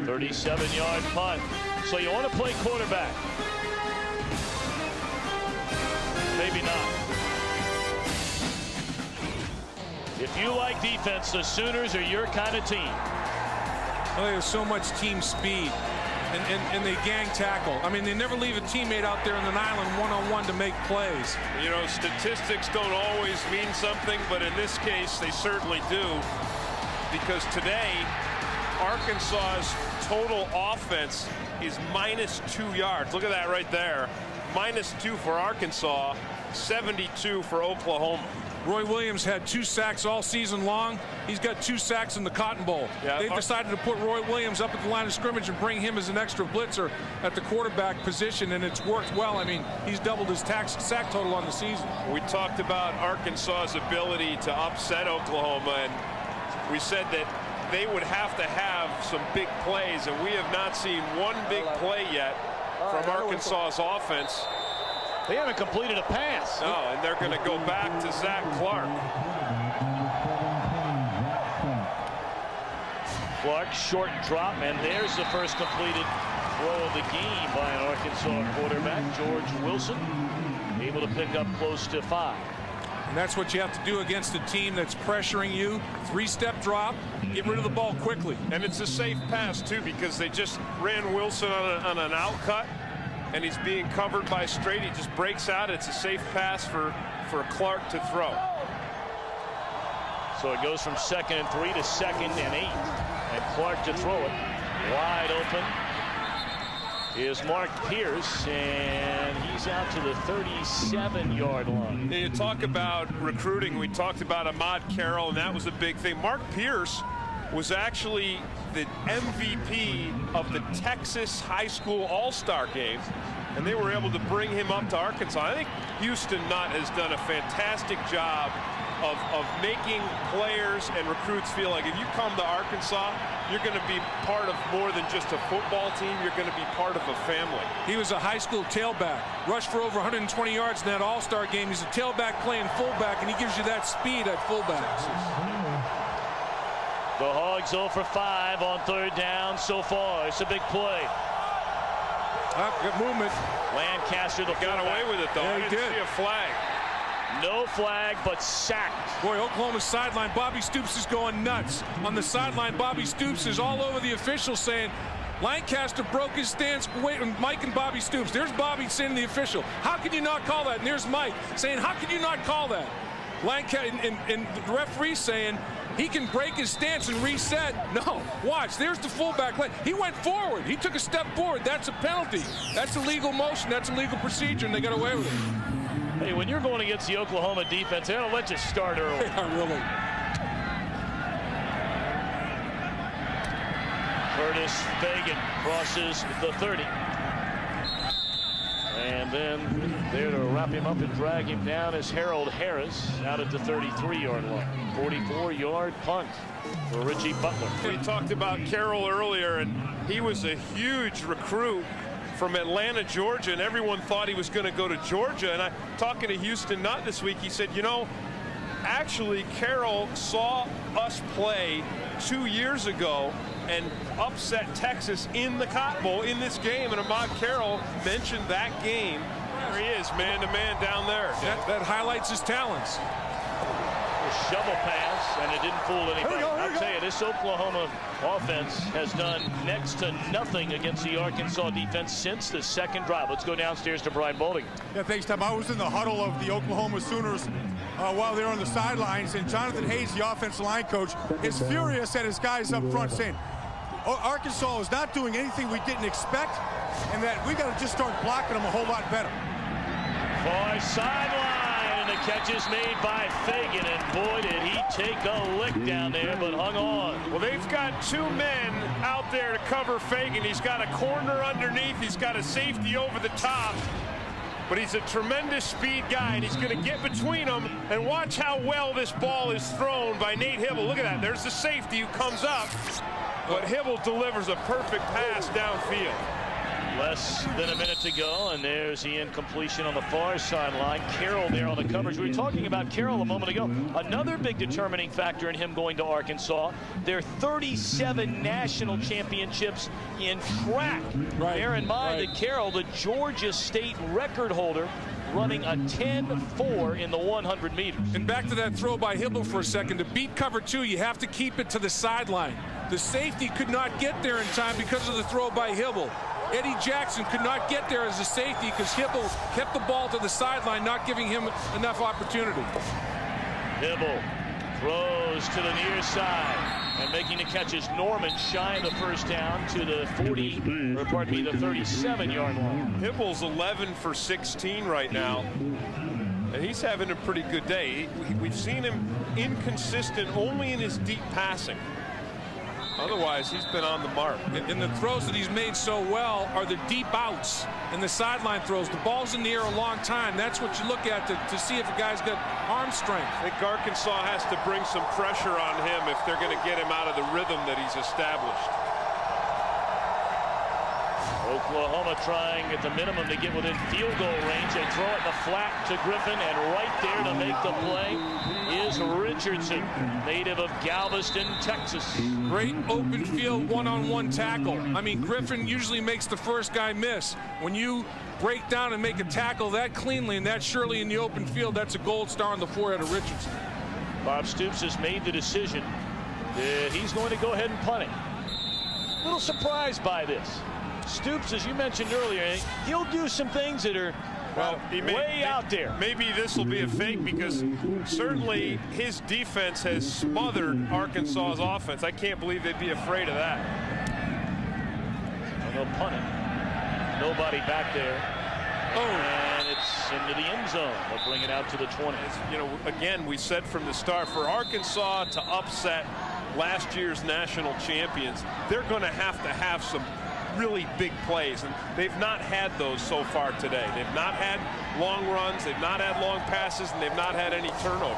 37-yard punt. So you want to play quarterback? Maybe not. If you like defense, the Sooners are your kind of team. Well, there's so much team speed, and they gang tackle. I mean, they never leave a teammate out there in an island one-on-one to make plays. You know, statistics don't always mean something, but in this case, they certainly do. Because today, Arkansas's total offense is -2 yards. Look at that right there. -2 for Arkansas, 72 for Oklahoma. Roy Williams had 2 sacks all season long. He's got 2 sacks in the Cotton Bowl. Yeah, They've decided to put Roy Williams up at the line of scrimmage and bring him as an extra blitzer at the quarterback position, and it's worked well. I mean, he's doubled his sack total on the season. We talked about Arkansas's ability to upset Oklahoma, and we said that they would have to have some big plays, and we have not seen one big play yet from Arkansas's offense. They haven't completed a pass. No, and they're going to go back to Zach Clark. Clark, short drop, and there's the first completed throw of the game by an Arkansas quarterback, George Wilson, able to pick up close to 5. And that's what you have to do against a team that's pressuring you. 3-step drop, get rid of the ball quickly. And it's a safe pass, too, because they just ran Wilson on an out cut, and he's being covered by straight. He just breaks out. It's a safe pass for Clark to throw. So it goes from 2nd and 3 to 2nd and 8. And Clark to throw it. Wide open is Mark Pierce, and he's out to the 37-yard line. You talk about recruiting. We talked about Ahmad Carroll, and that was a big thing. Mark Pierce was actually the MVP of the Texas High School All-Star game, and they were able to bring him up to Arkansas. I think Houston Nutt has done a fantastic job of making players and recruits feel like if you come to Arkansas, you're going to be part of more than just a football team. You're going to be part of a family. He was a high school tailback, rushed for over 120 yards in that all-star game. He's a tailback playing fullback, and he gives you that speed at fullback. The Hogs 0 for 5 on 3rd down so far. It's a big play. Good movement. Lancaster, the got away with it, though. Yeah, I didn't see a flag. No flag, but sacked. Boy, Oklahoma's sideline, Bobby Stoops is going nuts. On the sideline, Bobby Stoops is all over the officials saying, Lancaster broke his stance. Wait, Mike and Bobby Stoops. There's Bobby saying to the official, how can you not call that? And there's Mike saying, how can you not call that? Lancaster and the referee saying, he can break his stance and reset. No, watch, there's the fullback. He went forward. He took a step forward. That's a penalty. That's a legal motion. That's a legal procedure, and they got away with it. Hey, when you're going against the Oklahoma defense, they don't let you start early. Yeah, really. Curtis Fagan crosses the 30. And then there to wrap him up and drag him down is Harold Harris out at the 33-yard line. 44-yard punt for Richie Butler. We talked about Carroll earlier, and he was a huge recruit from Atlanta, Georgia, and everyone thought he was going to go to Georgia. And talking to Houston Nutt this week, he said, you know, actually Carroll saw us play 2 years ago and upset Texas in the Cotton Bowl in this game, and Ahmad Carroll mentioned that game. There he is, man-to-man down there. That highlights his talents. A shovel pass, and it didn't fool anybody. I'll tell you, this Oklahoma offense has done next to nothing against the Arkansas defense since the second drive. Let's go downstairs to Brian Bowling. Yeah, thanks, Tom. I was in the huddle of the Oklahoma Sooners while they were on the sidelines, and Jonathan Hayes, the offensive line coach, is furious at his guys up front saying, Arkansas is not doing anything we didn't expect, and that we got to just start blocking them a whole lot better. Far sideline, and the catch is made by Fagan, and boy, did he take a lick down there, but hung on. Well, they've got 2 men out there to cover Fagan. He's got a corner underneath. He's got a safety over the top. But he's a tremendous speed guy, and he's going to get between them. And watch how well this ball is thrown by Nate Hibble. Look at that. There's the safety who comes up. But Hibble delivers a perfect pass downfield. Less than a minute to go, and there's the incompletion on the far sideline. Carroll there on the coverage. We were talking about Carroll a moment ago. Another big determining factor in him going to Arkansas. Their 37 national championships in track. Bear in mind that Carroll, the Georgia State record holder, running a 10-4 in the 100 meters. And back to that throw by Hibble for a second. To beat cover 2, you have to keep it to the sideline. The safety could not get there in time because of the throw by Hibble. Eddie Jackson could not get there as a safety because Hibble kept the ball to the sideline, not giving him enough opportunity. Hibble throws to the near side, and making the catch is Norman, shy of the first down to the 37-yard line. Hibble's 11 for 16 right now, and he's having a pretty good day. We've seen him inconsistent only in his deep passing. Otherwise, he's been on the mark. And the throws that he's made so well are the deep outs and the sideline throws. The ball's in the air a long time. That's what you look at to see if a guy's got arm strength. I think Arkansas has to bring some pressure on him if they're going to get him out of the rhythm that he's established. Oklahoma trying at the minimum to get within field goal range. They throw it in the flat to Griffin, and right there to make the play is Richardson, native of Galveston, Texas. Great open field one-on-one tackle. I mean, Griffin usually makes the first guy miss. When you break down and make a tackle that cleanly and that surely in the open field, that's a gold star on the forehead of Richardson. Bob Stoops has made the decision that he's going to go ahead and punt it. A little surprised by this. Stoops, as you mentioned earlier, he'll do some things that are way out there. Maybe this will be a fake because certainly his defense has smothered Arkansas's offense. I can't believe they'd be afraid of that. They'll punt it. Nobody back there. And it's into the end zone. They'll bring it out to the 20. You know, again, we said from the start, for Arkansas to upset last year's national champions, they're going to have some really big plays, and they've not had those so far today. They've not had long runs, they've not had long passes, and they've not had any turnovers.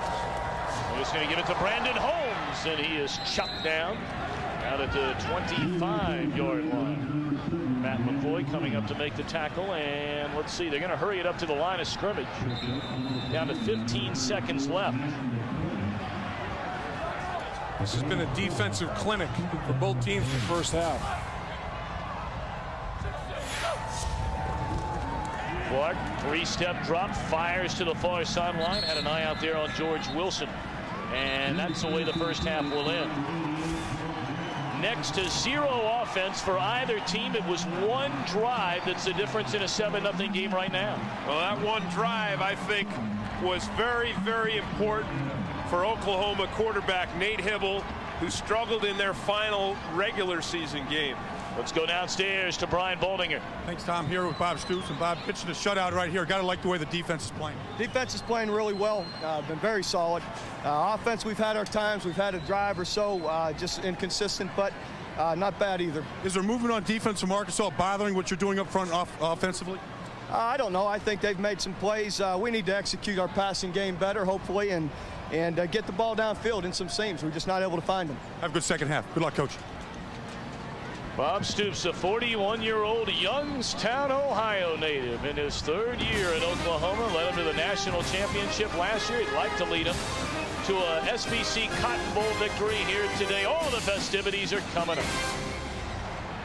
Just going to give it to Brandon Holmes, and he is chucked down out at the 25-yard line. Matt McCoy coming up to make the tackle, and let's see, they're going to hurry it up to the line of scrimmage. Down to 15 seconds left. This has been a defensive clinic for both teams in the first half. Clark, three-step drop, fires to the far sideline. Had an eye out there on George Wilson. And that's the way the first half will end. Next to zero offense for either team. It was one drive that's the difference in a 7-0 game right now. Well, that one drive, I think, was very, very important for Oklahoma quarterback Nate Hibble, who struggled in their final regular season game. Let's go downstairs to Brian Baldinger. Thanks, Tom. Here with Bob Stoops, and Bob pitching a shutout right here. Got to like the way the defense is playing. Defense is playing really well. Been very solid. Offense, we've had our times. We've had a drive or so, just inconsistent, but not bad either. Is there movement on defense from Arkansas bothering what you're doing up front offensively? I don't know. I think they've made some plays. We need to execute our passing game better, hopefully, and get the ball downfield in some seams. We're just not able to find them. Have a good second half. Good luck, Coach. Bob Stoops, a 41-year-old Youngstown, Ohio native, in his third year in Oklahoma, led him to the national championship last year. He'd like to lead him to a SBC Cotton Bowl victory here today. All the festivities are coming up.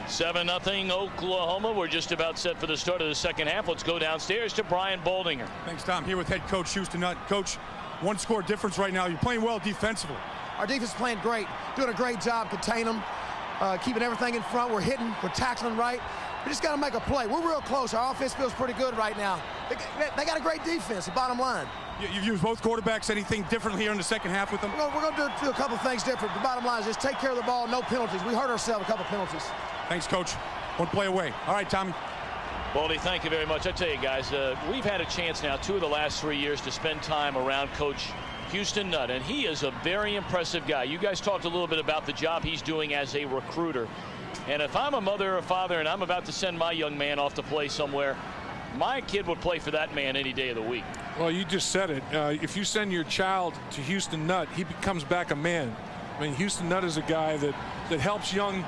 7-0 Oklahoma. We're just about set for the start of the second half. Let's go downstairs to Brian Baldinger. Thanks, Tom. Here with head coach Houston Nutt. Coach, one score difference right now. You're playing well defensively. Our defense is playing great, doing a great job containing them. Keeping everything in front. We're hitting. We're tackling right. We just got to make a play. We're real close. Our offense feels pretty good right now. They got a great defense, the bottom line. You've used both quarterbacks. Anything different here in the second half with them? We're going to do a couple things different. The bottom line is just take care of the ball, no penalties. We hurt ourselves a couple penalties. Thanks, Coach. One play away. All right, Tommy. Baldy, thank you very much. I tell you, guys, we've had a chance now 2 of the last 3 years to spend time around Coach Houston Nutt, and he is a very impressive guy. You guys talked a little bit about the job he's doing as a recruiter. And if I'm a mother or father and I'm about to send my young man off to play somewhere, my kid would play for that man any day of the week. Well, you just said it. If you send your child to Houston Nutt, he becomes back a man. I mean, Houston Nutt is a guy that helps young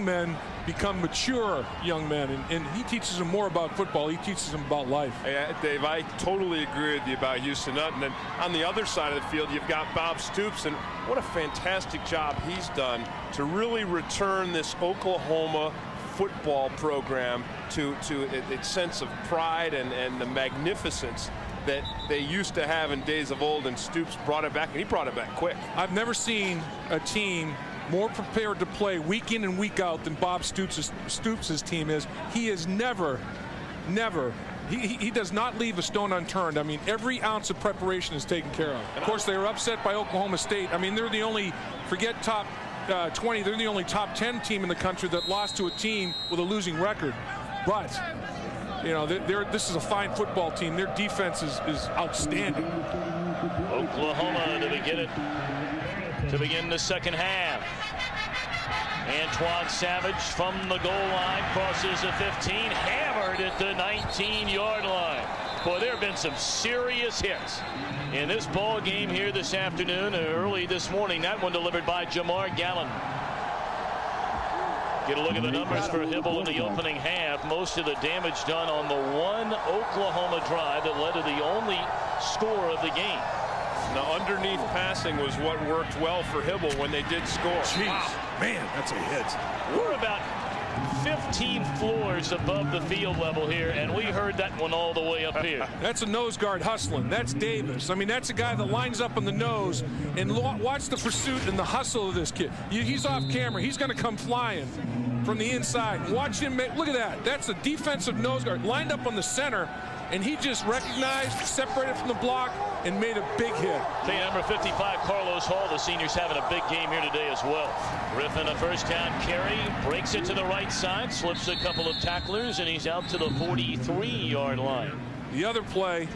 men become mature young men, and he teaches them more about football. He teaches them about life. Hey, Dave, I totally agree with you about Houston Nutt. And then on the other side of the field, you've got Bob Stoops, and what a fantastic job he's done to really return this Oklahoma football program to its sense of pride and the magnificence that they used to have in days of old, and Stoops brought it back, and he brought it back quick. I've never seen a team more prepared to play week in and week out than Bob Stoops' team is. He is never, he does not leave a stone unturned. I mean, every ounce of preparation is taken care of. Of course, they were upset by Oklahoma State. I mean, they're the only, forget top 20, they're the only top 10 team in the country that lost to a team with a losing record. But you know, this is a fine football team. Their defense is outstanding. Oklahoma to begin the second half. Antoine Savage from the goal line crosses the 15, hammered at the 19-yard line. Boy, there have been some serious hits in this ball game here this afternoon and early this morning. That one delivered by Jamar Gallen. Get a look at the numbers for Hibble in the opening half. Most of the damage done on the one Oklahoma drive that led to the only score of the game. Now, underneath passing was what worked well for Hibble when they did score. Jeez, wow. Man, that's a hit. We're about 15 floors above the field level here, and we heard that one all the way up here. That's a nose guard hustling. That's Davis. I mean, that's a guy that lines up on the nose, and watch the pursuit and the hustle of this kid. He's off camera. He's going to come flying from the inside. Watch him make, look at that. That's a defensive nose guard lined up on the center, and he just recognized, separated from the block, and made a big hit. Okay, number 55, Carlos Hall, the senior's having a big game here today as well. Griffin, a first down carry, breaks it to the right side, slips a couple of tacklers, and he's out to the 43-yard line. The other play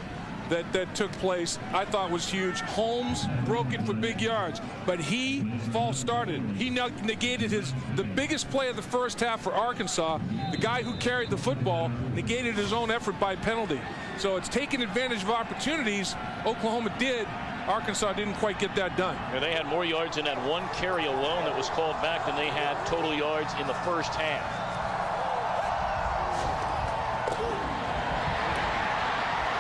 that took place, I thought was huge. Holmes broke it for big yards, but he false started. He negated the biggest play of the first half for Arkansas. The guy who carried the football negated his own effort by penalty. So it's taking advantage of opportunities. Oklahoma did, Arkansas didn't quite get that done. And they had more yards in that one carry alone that was called back than they had total yards in the first half.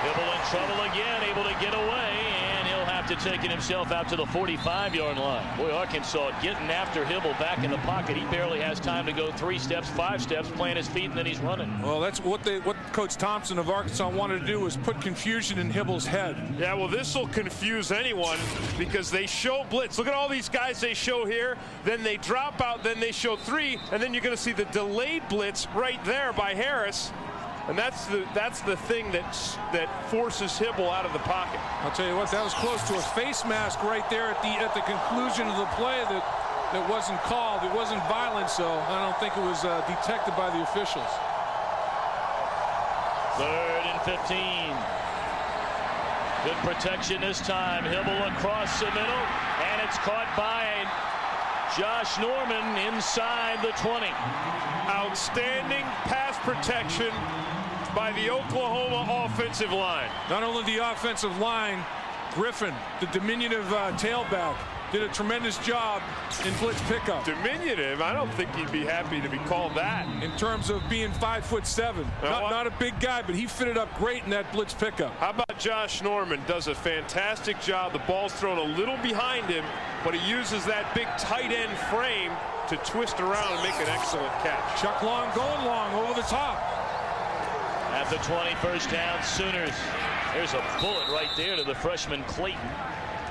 Hibble in trouble again, able to get away, and he'll have to take it himself out to the 45-yard line. Boy, Arkansas getting after Hibble back in the pocket. He barely has time to go 3 steps, 5 steps, plant his feet, and then he's running. Well, that's what Coach Thompson of Arkansas wanted to do, was put confusion in Hibble's head. Yeah, well, this will confuse anyone because they show blitz. Look at all these guys they show here. Then they drop out. Then they show 3. And then you're going to see the delayed blitz right there by Harris. And that's the thing that forces Hibble out of the pocket. I'll tell you what, that was close to a face mask right there at the conclusion of the play that wasn't called. It wasn't violent, so I don't think it was detected by the officials. 3rd and 15. Good protection this time. Hibble across the middle, and it's caught by Josh Norman inside the 20. Outstanding pass protection by the Oklahoma offensive line. Not only the offensive line, Griffin, the diminutive tailback, did a tremendous job in blitz pickup. Diminutive? I don't think he'd be happy to be called that. In terms of being 5'7". Not a big guy, but he fitted up great in that blitz pickup. How about Josh Norman? Does a fantastic job. The ball's thrown a little behind him, but he uses that big tight end frame to twist around and make an excellent catch. Chuck Long going long over the top. At the 20, first down, Sooners. There's a bullet right there to the freshman Clayton.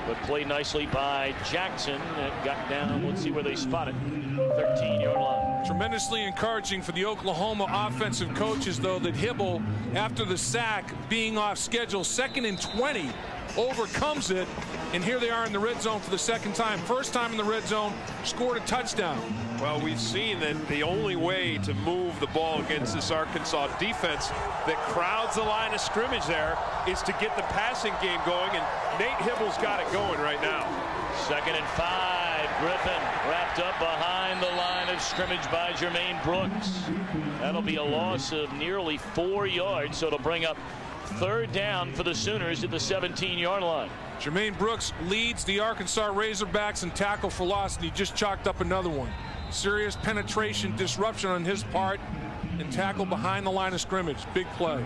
But played nicely by Jackson. It got down. Let's see where they spot it. 13-yard line. Tremendously encouraging for the Oklahoma offensive coaches, though, that Hibble, after the sack, being off schedule, 2nd and 20, overcomes it. And here they are in the red zone for the 2nd time. First time in the red zone, scored a touchdown. Well, we've seen that the only way to move the ball against this Arkansas defense that crowds the line of scrimmage there is to get the passing game going, and Nate Hibble's got it going right now. 2nd and 5. Griffin wrapped up behind the line of scrimmage by Jermaine Brooks. That'll be a loss of nearly 4 yards, so it'll bring up 3rd down for the Sooners at the 17-yard line. Jermaine Brooks leads the Arkansas Razorbacks in tackle for loss, and he just chalked up another one. Serious penetration disruption on his part and tackle behind the line of scrimmage. Big play.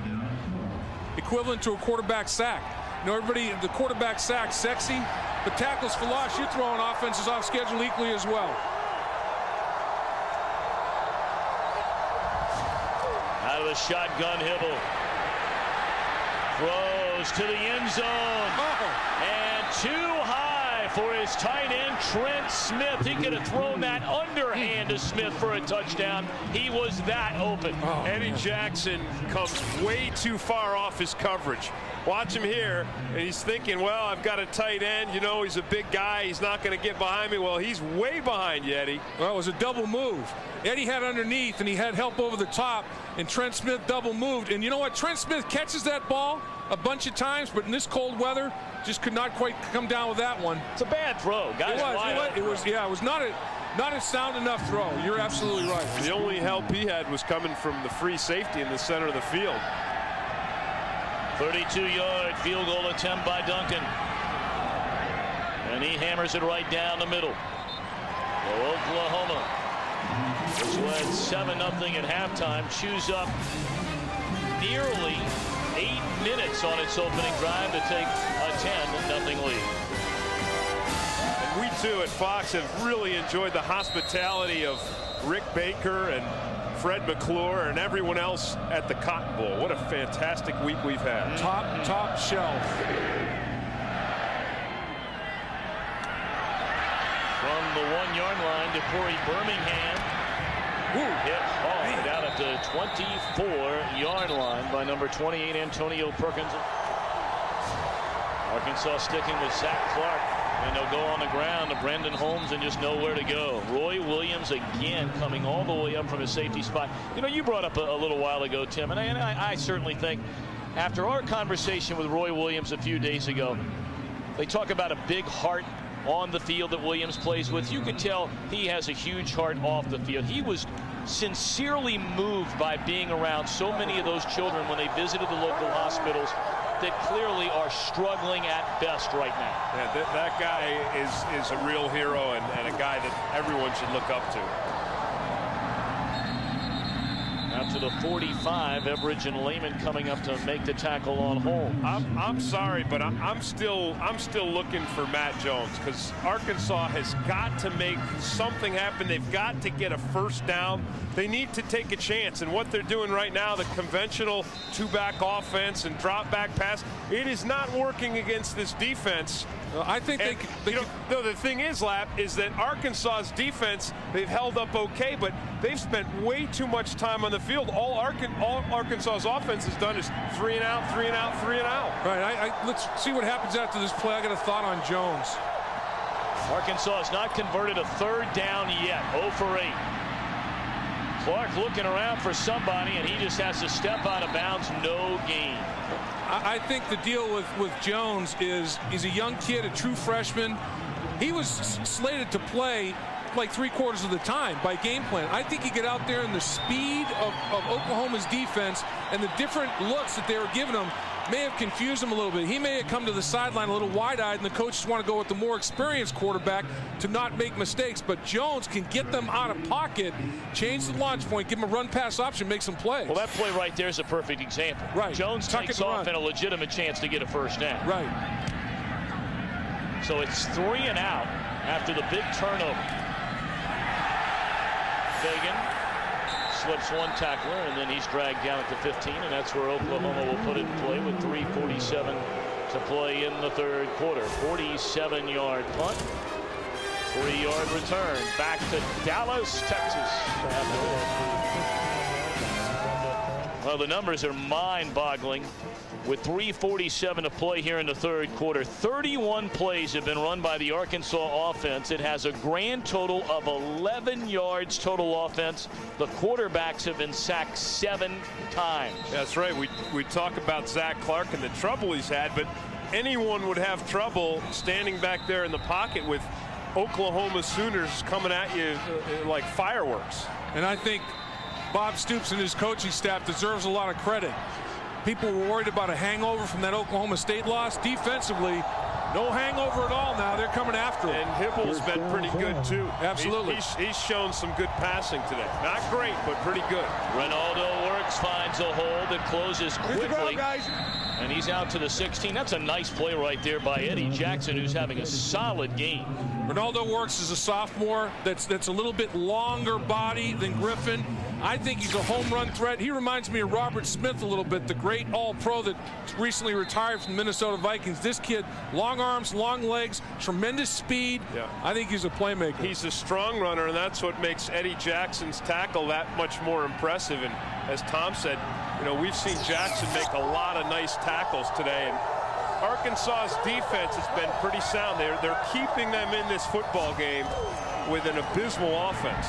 Equivalent to a quarterback sack. You know, everybody, the quarterback sack, sexy, but tackles for loss, you're throwing offenses off schedule equally as well. Out of the shotgun, Hibble throws to the end zone. And too high for his tight end, Trent Smith. He could have thrown that underhand to Smith for a touchdown. He was that open. Eddie Jackson comes way too far off his coverage. Watch him here, and he's thinking, well, I've got a tight end. You know, he's a big guy. He's not going to get behind me. Well, he's way behind you, Eddie. Well, it was a double move. Eddie had underneath, and he had help over the top, and Trent Smith double moved. And you know what? Trent Smith catches that ball a bunch of times, but in this cold weather, just could not quite come down with that one. It's a bad throw. Guys, it was not a sound enough throw. You're absolutely right. The only help he had was coming from the free safety in the center of the field. 32-yard field goal attempt by Duncan. And he hammers it right down the middle. So Oklahoma, which led 7-0 at halftime, chews up nearly 8 minutes on its opening drive to take a 10-0 lead. And we too at Fox have really enjoyed the hospitality of Rick Baker and Fred McClure and everyone else at the Cotton Bowl. What a fantastic week we've had. Top shelf. From the 1-yard line to Corey Birmingham. Hit hard out at the 24-yard line by number 28, Antonio Perkins. Arkansas sticking with Zach Clark. And they'll go on the ground to Brandon Holmes and just know where to go. Roy Williams again coming all the way up from his safety spot. You know, you brought up a little while ago, Tim, and I certainly think after our conversation with Roy Williams a few days ago, they talk about a big heart on the field that Williams plays with. You could tell he has a huge heart off the field. He was sincerely moved by being around so many of those children when they visited the local hospitals that clearly are struggling at best right now. Yeah, that guy is a real hero and a guy that everyone should look up to. Out to the 45, Everidge and Lehman coming up to make the tackle on Holmes. I'm sorry, but I'm still looking for Matt Jones, because Arkansas has got to make something happen. They've got to get a first down. They need to take a chance, and what they're doing right now, the conventional two-back offense and drop-back pass, it is not working against this defense. I think the thing is, Lap, is that Arkansas's defense, they've held up okay, but they've spent way too much time on the field. All Arkansas's offense has done is 3 and out, 3 and out, 3 and out. Right. Let's see what happens after this play. I got a thought on Jones. Arkansas has not converted a third down yet. 0 for 8. Clark looking around for somebody, and he just has to step out of bounds. No gain. I think the deal with Jones is he's a young kid, a true freshman. He was slated to play like 3/4 of the time by game plan. I think you get out there, and the speed of Oklahoma's defense and the different looks that they were giving him may have confused him a little bit. He may have come to the sideline a little wide-eyed, and the coaches want to go with the more experienced quarterback to not make mistakes. But Jones can get them out of pocket, change the launch point, give him a run-pass option, make some plays. Well, that play right there is a perfect example. Right. Jones takes off and a legitimate chance to get a first down. Right. So it's 3 and out after the big turnover. Fagan slips one tackler, and then he's dragged down at the 15, and that's where Oklahoma will put it in play with 3:47 to play in the third quarter. 47-yard punt, 3-yard return back to Dallas, Texas. Well, the numbers are mind-boggling. With 3:47 to play here in the third quarter, 31 plays have been run by the Arkansas offense. It has a grand total of 11 yards total offense. The quarterbacks have been sacked 7 times. That's right. We talk about Zach Clark and the trouble he's had, but anyone would have trouble standing back there in the pocket with Oklahoma Sooners coming at you like fireworks. And I think Bob Stoops and his coaching staff deserves a lot of credit. People were worried about a hangover from that Oklahoma State loss. Defensively, no hangover at all now. They're coming after it. And Hibble's been pretty good, too. Absolutely. He's shown some good passing today. Not great, but pretty good. Ronaldo Works finds a hole that closes quickly. And he's out to the 16. That's a nice play right there by Eddie Jackson, who's having a solid game. Ronaldo Works is a sophomore that's a little bit longer body than Griffin. I think he's a home run threat. He reminds me of Robert Smith a little bit, the great all-pro that recently retired from the Minnesota Vikings. This kid, long arms, long legs, tremendous speed. Yeah. I think he's a playmaker. He's a strong runner, and that's what makes Eddie Jackson's tackle that much more impressive. And as Tom said, you know, we've seen Jackson make a lot of nice tackles today. And Arkansas's defense has been pretty sound. They're keeping them in this football game with an abysmal offense.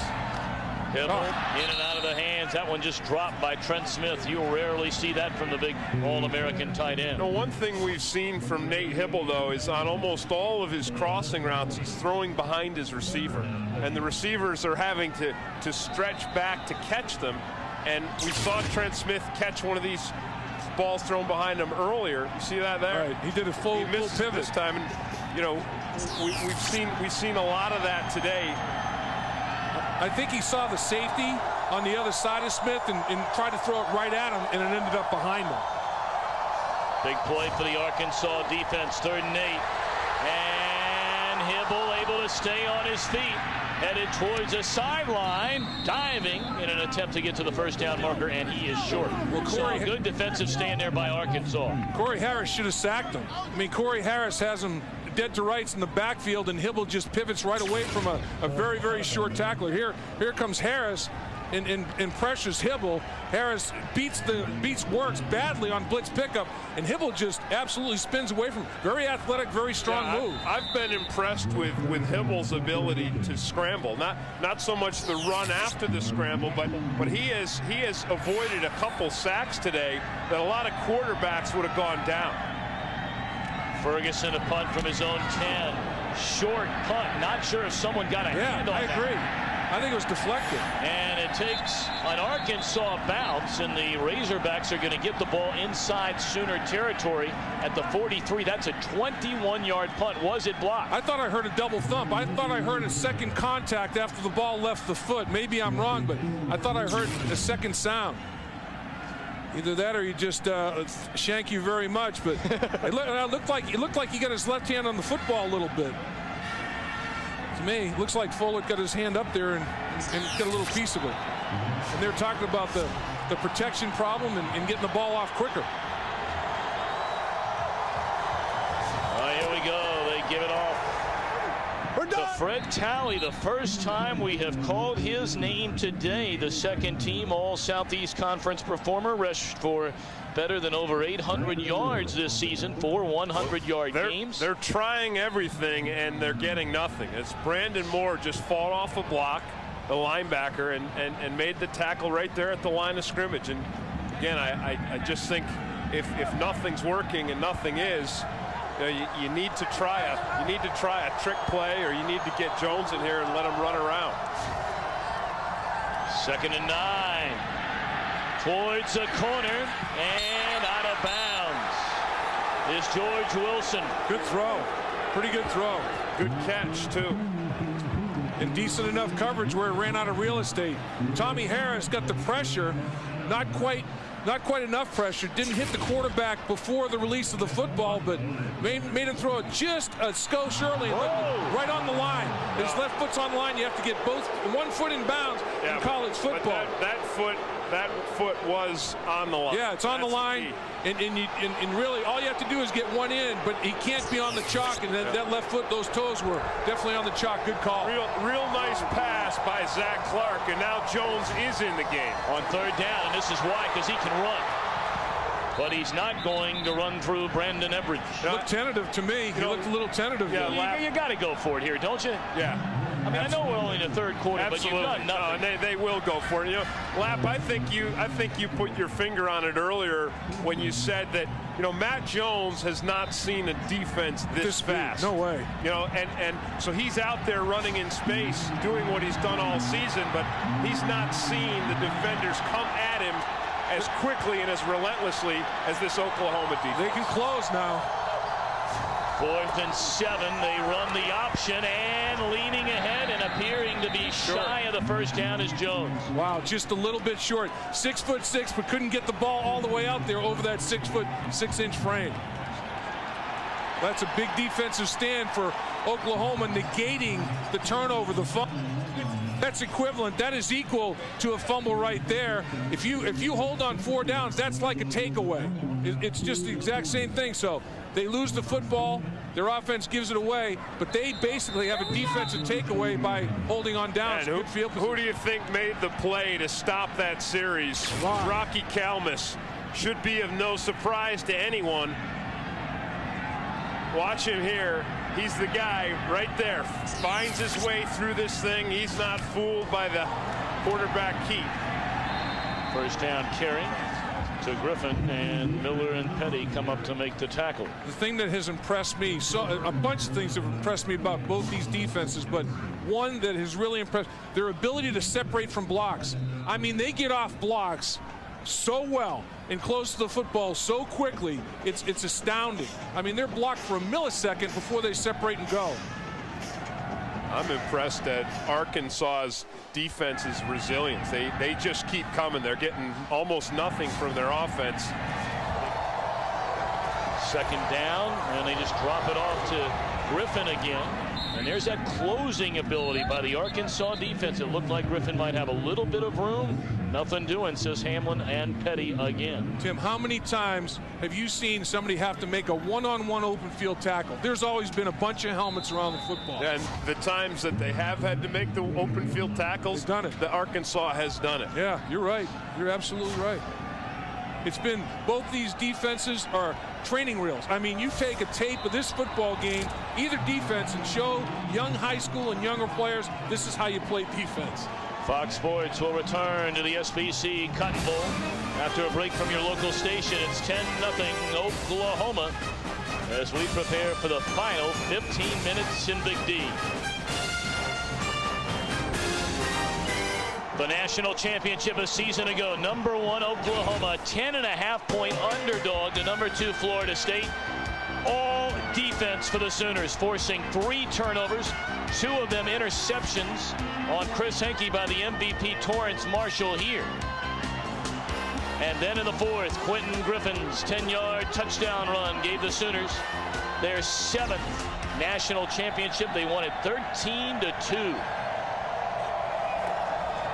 Hibble in and out of the hands. That one just dropped by Trent Smith. You rarely see that from the big All-American tight end. You know, one thing we've seen from Nate Hibble, though, is on almost all of his crossing routes, he's throwing behind his receiver. And the receivers are having to stretch back to catch them. And we saw Trent Smith catch one of these balls thrown behind him earlier. You see that there? Right. He did a full pivot this time. And, you know, we've seen a lot of that today. I think he saw the safety on the other side of Smith and tried to throw it right at him, and it ended up behind him. Big play for the Arkansas defense, 3rd and 8. And Hibble able to stay on his feet, headed towards the sideline, diving in an attempt to get to the first down marker, and he is short. Well, Corey, so good defensive stand there by Arkansas. Corey Harris should have sacked him. I mean, Corey Harris has him dead to rights in the backfield, and Hibble just pivots right away from a very, very short tackler. Here comes Harris and pressures Hibble. Harris beats Works badly on blitz pickup, and Hibble just absolutely spins away from him. Very athletic, very strong move. I've been impressed with Hibble's ability to scramble. Not so much the run after the scramble, but he has avoided a couple sacks today that a lot of quarterbacks would have gone down. Ferguson, a punt from his own 10. Short punt. Not sure if someone got a hand on that. I agree. I think it was deflected. And it takes an Arkansas bounce, and the Razorbacks are going to get the ball inside Sooner territory at the 43. That's a 21-yard punt. Was it blocked? I thought I heard a double thump. I thought I heard a second contact after the ball left the foot. Maybe I'm wrong, but I thought I heard a second sound. Either that or he just shank you very much. But it looked like he got his left hand on the football a little bit. To me, it looks like Follett got his hand up there and got a little piece of it. And they're talking about the protection problem and getting the ball off quicker. Here we go. They give it off to Fred Talley. The first time we have called his name today. The second team All Southeast Conference performer, rushed for better than over 800 yards this season, 4 100-yard games. They're trying everything and they're getting nothing. It's Brandon Moore just fought off a block, the linebacker, and made the tackle right there at the line of scrimmage. And again, I just think if nothing's working and nothing is, you need to try a trick play, or you need to get Jones in here and let him run around. 2nd and 9. Towards the corner and out of bounds is George Wilson. Good throw. Pretty good throw. Good catch, too. And decent enough coverage where it ran out of real estate. Tommy Harris got the pressure. Not quite enough pressure. Didn't hit the quarterback before the release of the football, but made him throw it just a skosh early, right on the line. His left foot's on the line. You have to get both, one foot in bounds in college football. But that foot was on the line. Yeah, it's on the line, and really all you have to do is get one in, but he can't be on the chalk, and then that left foot, those toes were definitely on the chalk. Good call. Real nice pass by Zach Clark, and now Jones is in the game. On 3rd down, and this is why, because he can run. But he's not going to run through Brandon Everidge. Looked tentative to me. He looked a little tentative. Yeah, you got to go for it here, don't you? Yeah. I mean, I know we're only in the 3rd quarter, Absolutely. but you've done nothing. No, they will go for it. Lap, I think you put your finger on it earlier when you said that, Matt Jones has not seen a defense this fast. No way. And so he's out there running in space, doing what he's done all season, but he's not seen the defenders come at him as quickly and as relentlessly as this Oklahoma defense. They can close now. 4th and 7. They run the option, and leaning ahead and appearing to be shy of the first down is Jones. Wow, just a little bit short. 6'6", but couldn't get the ball all the way out there over that 6'6" frame. That's a big defensive stand for Oklahoma, negating the turnover, the fumble. That's equivalent. That is equal to a fumble right there. If you hold on 4 downs, that's like a takeaway. It's just the exact same thing. So they lose the football, their offense gives it away, but they basically have a defensive takeaway by holding on downs. Who do you think made the play to stop that series? Wow. Rocky Kalmus. Should be of no surprise to anyone. Watch him here. He's the guy right there. Finds his way through this thing. He's not fooled by the quarterback keep. 1st down carry to Griffin, and Miller and Petty come up to make the tackle. The thing that has impressed me, a bunch of things have impressed me about both these defenses, but one that has really impressed, their ability to separate from blocks. I mean, they get off blocks so well and close to the football so quickly, it's astounding. I mean, they're blocked for a millisecond before they separate and go. I'm impressed at Arkansas's defense's resilience. They just keep coming. They're getting almost nothing from their offense. 2nd down, and they just drop it off to Griffin again. And there's that closing ability by the Arkansas defense. It looked like Griffin might have a little bit of room. Nothing doing, says Hamlin and Petty again. Tim, how many times have you seen somebody have to make a one-on-one open field tackle? There's always been a bunch of helmets around the football. And the times that they have had to make the open field tackles, they've done it. The Arkansas has done it. Yeah, you're right. You're absolutely right. It's been, both these defenses are training reels. I mean, you take a tape of this football game, either defense, and show young high school and younger players, this is how you play defense. Fox Sports will return to the SBC Cotton Bowl after a break from your local station. It's 10-0 Oklahoma as we prepare for the final 15 minutes in Big D. The national championship a season ago, number 1 Oklahoma, 10.5-point underdog to number 2 Florida State. All defense for the Sooners, forcing 3 turnovers, 2 of them interceptions on Chris Henke by the MVP Torrance Marshall here. And then in the 4th, Quentin Griffin's 10-yard touchdown run gave the Sooners their 7th national championship. They won it 13-2.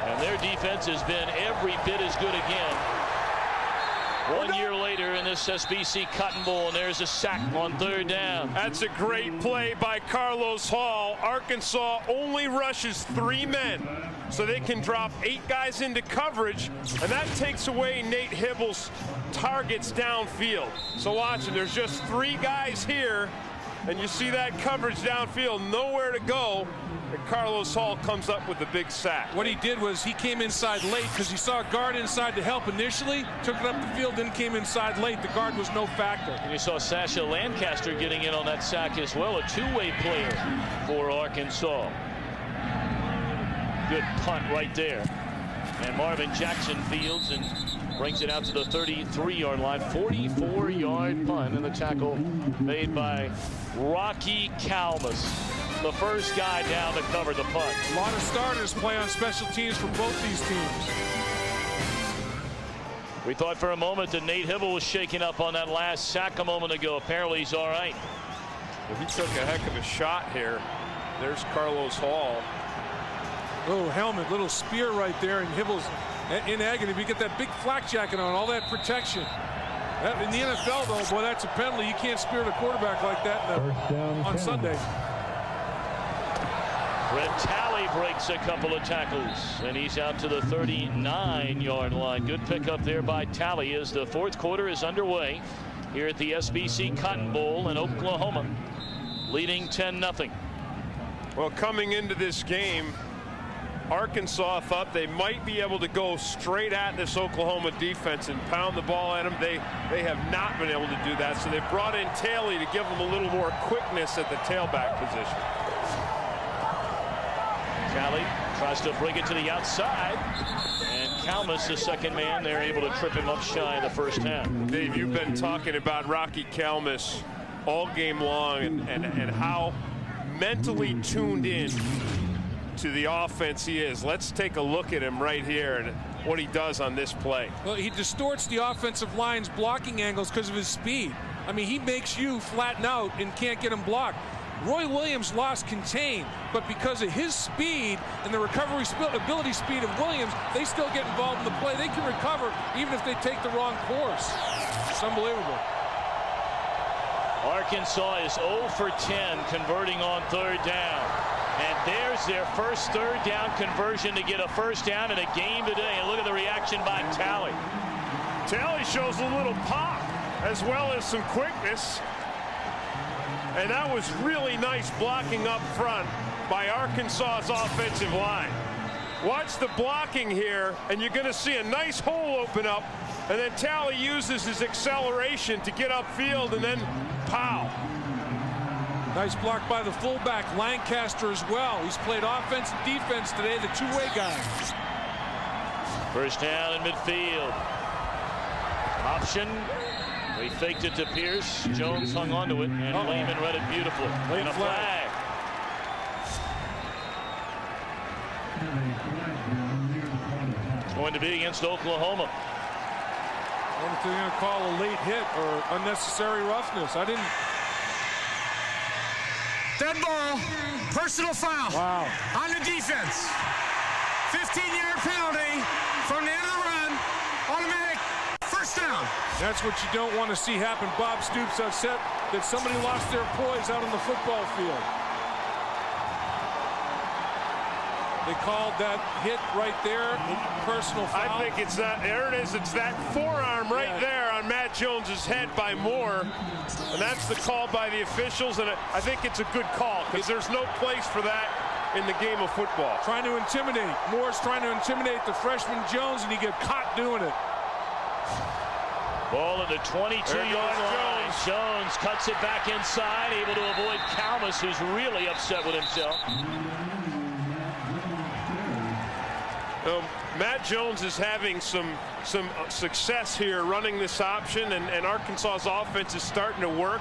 And their defense has been every bit as good again. 1 year later in this SBC Cotton Bowl, and there's a sack on 3rd down. That's a great play by Carlos Hall. Arkansas only rushes 3 men, so they can drop 8 guys into coverage, and that takes away Nate Hibble's targets downfield. So watch it, there's just 3 guys here, and you see that coverage downfield, nowhere to go. And Carlos Hall comes up with a big sack. What he did was he came inside late because he saw a guard inside to help initially, took it up the field, then came inside late. The guard was no factor. And you saw Sasha Lancaster getting in on that sack as well, a 2-way player for Arkansas. Good punt right there. And Marvin Jackson fields and brings it out to the 33-yard line. 44-yard punt, and the tackle made by Rocky Kalmus, the first guy down to cover the punt. A lot of starters play on special teams for both these teams. We thought for a moment that Nate Hibble was shaken up on that last sack a moment ago. Apparently he's all right. Well, he took a heck of a shot here. There's Carlos Hall. Little helmet, little spear right there, and Hibble's in agony. We get that big flak jacket on, all that protection. In the NFL, though, boy, that's a penalty. You can't spear the quarterback like that on Sunday. Brett Talley breaks a couple of tackles, and he's out to the 39-yard line. Good pickup there by Talley as the 4th quarter is underway here at the SBC Cotton Bowl in Oklahoma, leading 10-0. Well, coming into this game, Arkansas thought they might be able to go straight at this Oklahoma defense and pound the ball at them. They have not been able to do that, so they brought in Talley to give them a little more quickness at the tailback position. Talley tries to bring it to the outside, and Kalmus, the second man, they're able to trip him up shy in the first half. Dave, you've been talking about Rocky Kalmus all game long and how mentally tuned in to the offense he is. Let's take a look at him right here and what he does on this play. Well, he distorts the offensive line's blocking angles because of his speed. I mean, he makes you flatten out and can't get him blocked. Roy Williams lost contain, but because of his speed and the recovery ability speed of Williams, they still get involved in the play. They can recover even if they take the wrong course. It's unbelievable. Arkansas is 0 for 10 converting on 3rd down. And there's their first 3rd down conversion to get a first down in a game today. And look at the reaction by Talley. Talley shows a little pop as well as some quickness. And that was really nice blocking up front by Arkansas's offensive line. Watch the blocking here, and you're going to see a nice hole open up, and then Talley uses his acceleration to get upfield, and then pow. Nice block by the fullback, Lancaster, as well. He's played offense and defense today, the 2-way guy. First down in midfield. Option. He faked it to Pierce. Jones hung onto it, and Lehman read it beautifully. Late and a flag. It's going to be against Oklahoma. I wonder if they're going to call a late hit or unnecessary roughness. I didn't. Dead ball, personal foul. Wow. On the defense. 15-yard penalty from the end of the run. Automatic first down. That's what you don't want to see happen. Bob Stoops upset that somebody lost their poise out on the football field. They called that hit right there, personal foul. I think it's that, there it is, it's that forearm right there on Matt Jones's head by Moore. And that's the call by the officials, and I think it's a good call because there's no place for that in the game of football. Trying to intimidate. Moore's trying to intimidate the freshman Jones, and he get caught doing it. Ball at the 22-yard line. Jones cuts it back inside, able to avoid Kalmus, who's really upset with himself. Matt Jones is having some success here running this option, and Arkansas's offense is starting to work.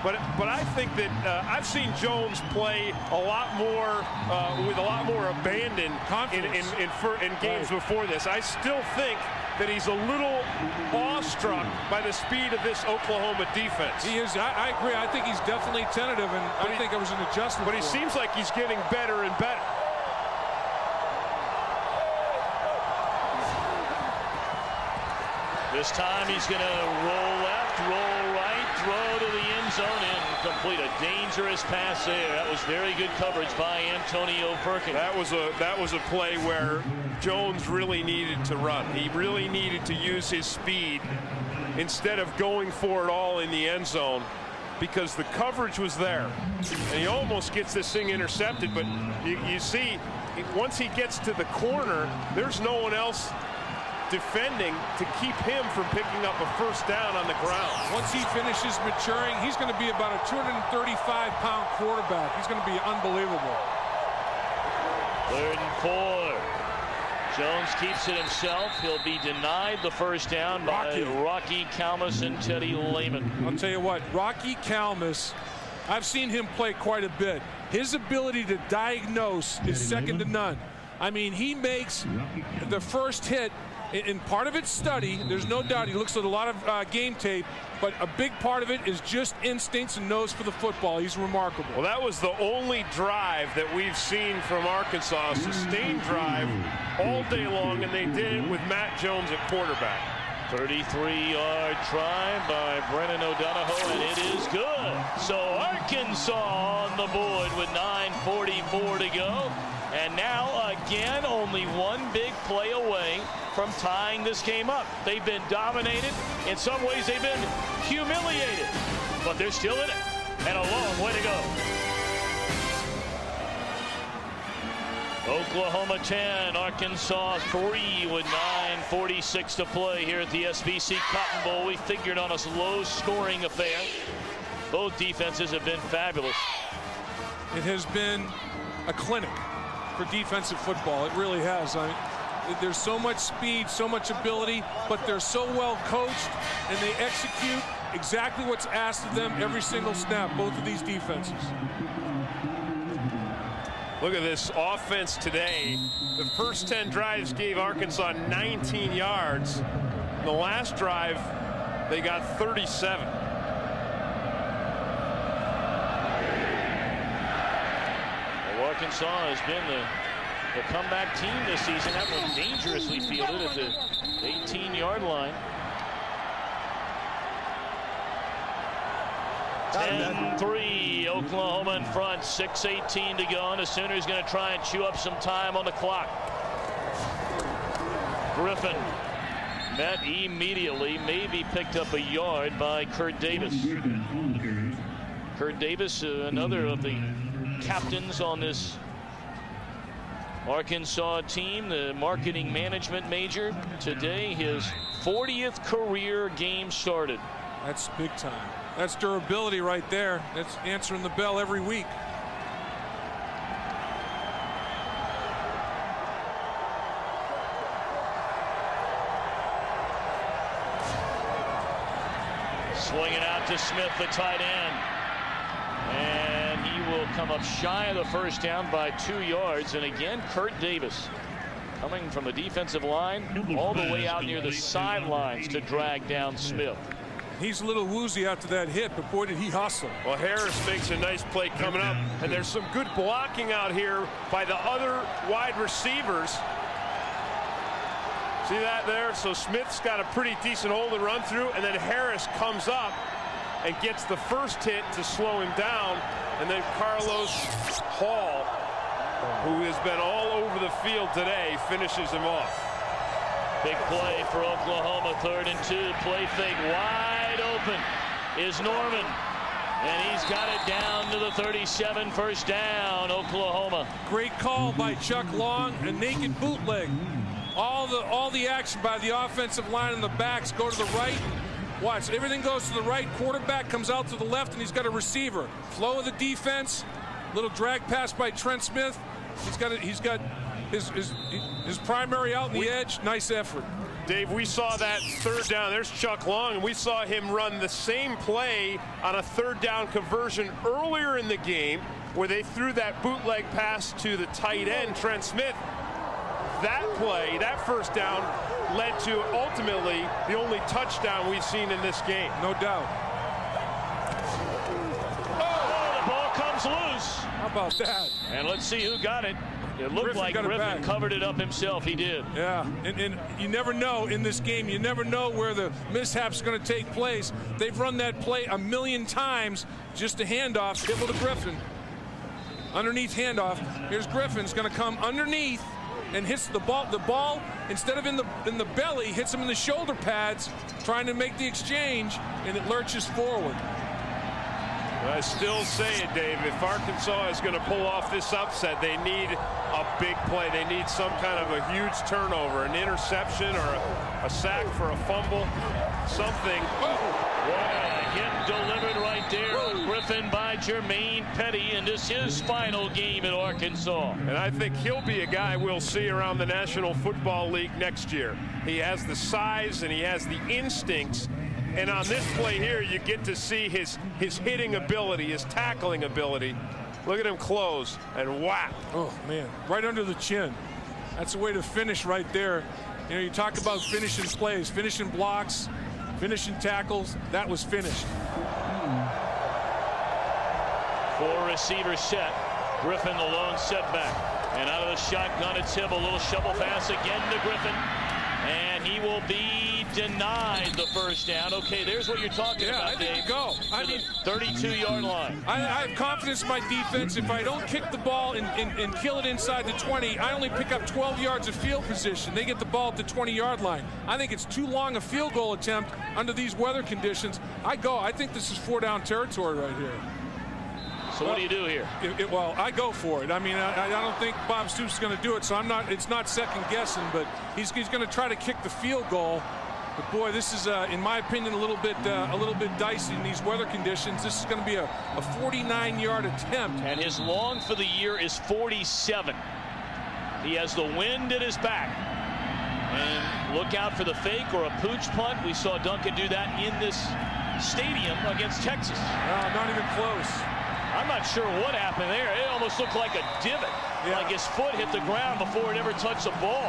But I think that I've seen Jones play a lot more with a lot more abandon in games before this. I still think that he's a little awestruck by the speed of this Oklahoma defense. He is. I agree. I think he's definitely tentative, and I think it was an adjustment. But he seems like he's getting better and better. This time he's going to roll left, roll right, throw to the end zone, and complete a dangerous pass there. That was very good coverage by Antonio Perkins. That was a play where Jones really needed to run. He really needed to use his speed instead of going for it all in the end zone, because the coverage was there. And he almost gets this thing intercepted, but you see, once he gets to the corner, there's no one else defending to keep him from picking up a first down on the ground. Once he finishes maturing, he's going to be about a 235-pound quarterback. He's going to be unbelievable. 3rd and 4. Jones keeps it himself. He'll be denied the first down by Rocky Kalmus and Teddy Lehman. I'll tell you what, Rocky Kalmus, I've seen him play quite a bit. His ability to diagnose is second to none. I mean, he makes the first hit. In part of it's study, there's no doubt. He looks at a lot of game tape, but a big part of it is just instincts and nose for the football. He's remarkable. Well, that was the only drive that we've seen from Arkansas, sustained drive all day long, and they did it with Matt Jones at quarterback. 33-yard try by Brennan O'Donohoe, and it is good. So Arkansas on the board with 9:44 to go. And now, again, only one big play away from tying this game up. They've been dominated. In some ways, they've been humiliated. But they're still in it. And a long way to go. Oklahoma 10, Arkansas 3 with 9:46 to play here at the SBC Cotton Bowl. We figured on a low-scoring affair. Both defenses have been fabulous. It has been a clinic for defensive football. It really has. I mean, there's so much speed, so much ability, but they're so well coached, and they execute exactly what's asked of them every single snap, both of these defenses. Look at this offense today. The first 10 drives gave Arkansas 19 yards. The last drive, they got 37. Arkansas has been the comeback team this season. That one dangerously fielded at the 18-yard line. 10-3, Oklahoma in front, 6:18 to go, and the Sooners going to try and chew up some time on the clock. Griffin met immediately, maybe picked up a yard by Kurt Davis. Kurt Davis, another of the captains on this Arkansas team, the marketing management major. Today, his 40th career game started. That's big time. That's durability right there. That's answering the bell every week. Swinging out to Smith, the tight end. And he will come up shy of the first down by 2 yards. And again, Kurt Davis coming from the defensive line all the way out near the sidelines to drag down Smith. He's a little woozy after that hit, but boy, did he hustle. Well, Harris makes a nice play coming up, and there's some good blocking out here by the other wide receivers. See that there? So Smith's got a pretty decent hole to run through, and then Harris comes up and gets the first hit to slow him down, and then Carlos Hall, who has been all over the field today, finishes him off. Big play for Oklahoma, 3rd and 2. Play fake wide open is Norman. And he's got it down to the 37, first down, Oklahoma. Great call by Chuck Long, a naked bootleg. All the action by the offensive line and the backs go to the right. Watch, everything goes to the right. Quarterback comes out to the left, and he's got a receiver. Flow of the defense. Little drag pass by Trent Smith. He's got his primary out on the edge. Nice effort. Dave, we saw that third down. There's Chuck Long, and we saw him run the same play on a third down conversion earlier in the game where they threw that bootleg pass to the tight end, Trent Smith. That play, that first down, led to ultimately the only touchdown we've seen in this game. No doubt. Oh, the ball comes loose. How about that? And let's see who got it. It looked like Griffin covered it up himself. He did. Yeah, and you never know in this game. You never know where the mishap's going to take place. They've run that play a million times. Just a handoff, Hibble to Griffin. Underneath handoff. Here's Griffin's going to come underneath and hits the ball. The ball, instead of in the belly, hits him in the shoulder pads, trying to make the exchange, and it lurches forward. I still say it, Dave. If Arkansas is going to pull off this upset, they need a big play. They need some kind of a huge turnover, an interception or a sack for a fumble, something. Hit delivered right there on Griffin by Jermaine Petty, and this is his final game at Arkansas. And I think he'll be a guy we'll see around the National Football League next year. He has the size and he has the instincts. And on this play here, you get to see his hitting ability, his tackling ability. Look at him close and whap. Oh, man, right under the chin. That's a way to finish right there. You know, you talk about finishing plays, finishing blocks, finishing tackles. That was finished. 4 receivers set. Griffin the lone setback. And out of the shotgun, it's him. A little shovel pass again to Griffin. And he will be denied the first down. Okay, there's what you're talking about, Dave. Go. I mean, 32-yard line. I have confidence in my defense. If I don't kick the ball and kill it inside the 20, I only pick up 12 yards of field position. They get the ball at the 20-yard line. I think it's too long a field goal attempt under these weather conditions. I think this is 4-down territory right here. So what do you do here? Well, I go for it. I mean, I don't think Bob Stoops is going to do it, so I'm not. It's not second guessing, but he's going to try to kick the field goal. But boy, this is, in my opinion, a little bit dicey in these weather conditions. This is going to be a 49-yard attempt. And his long for the year is 47. He has the wind at his back. And look out for the fake or a pooch punt. We saw Duncan do that in this stadium against Texas. Not even close. I'm not sure what happened there. It almost looked like a divot, like his foot hit the ground before it ever touched the ball.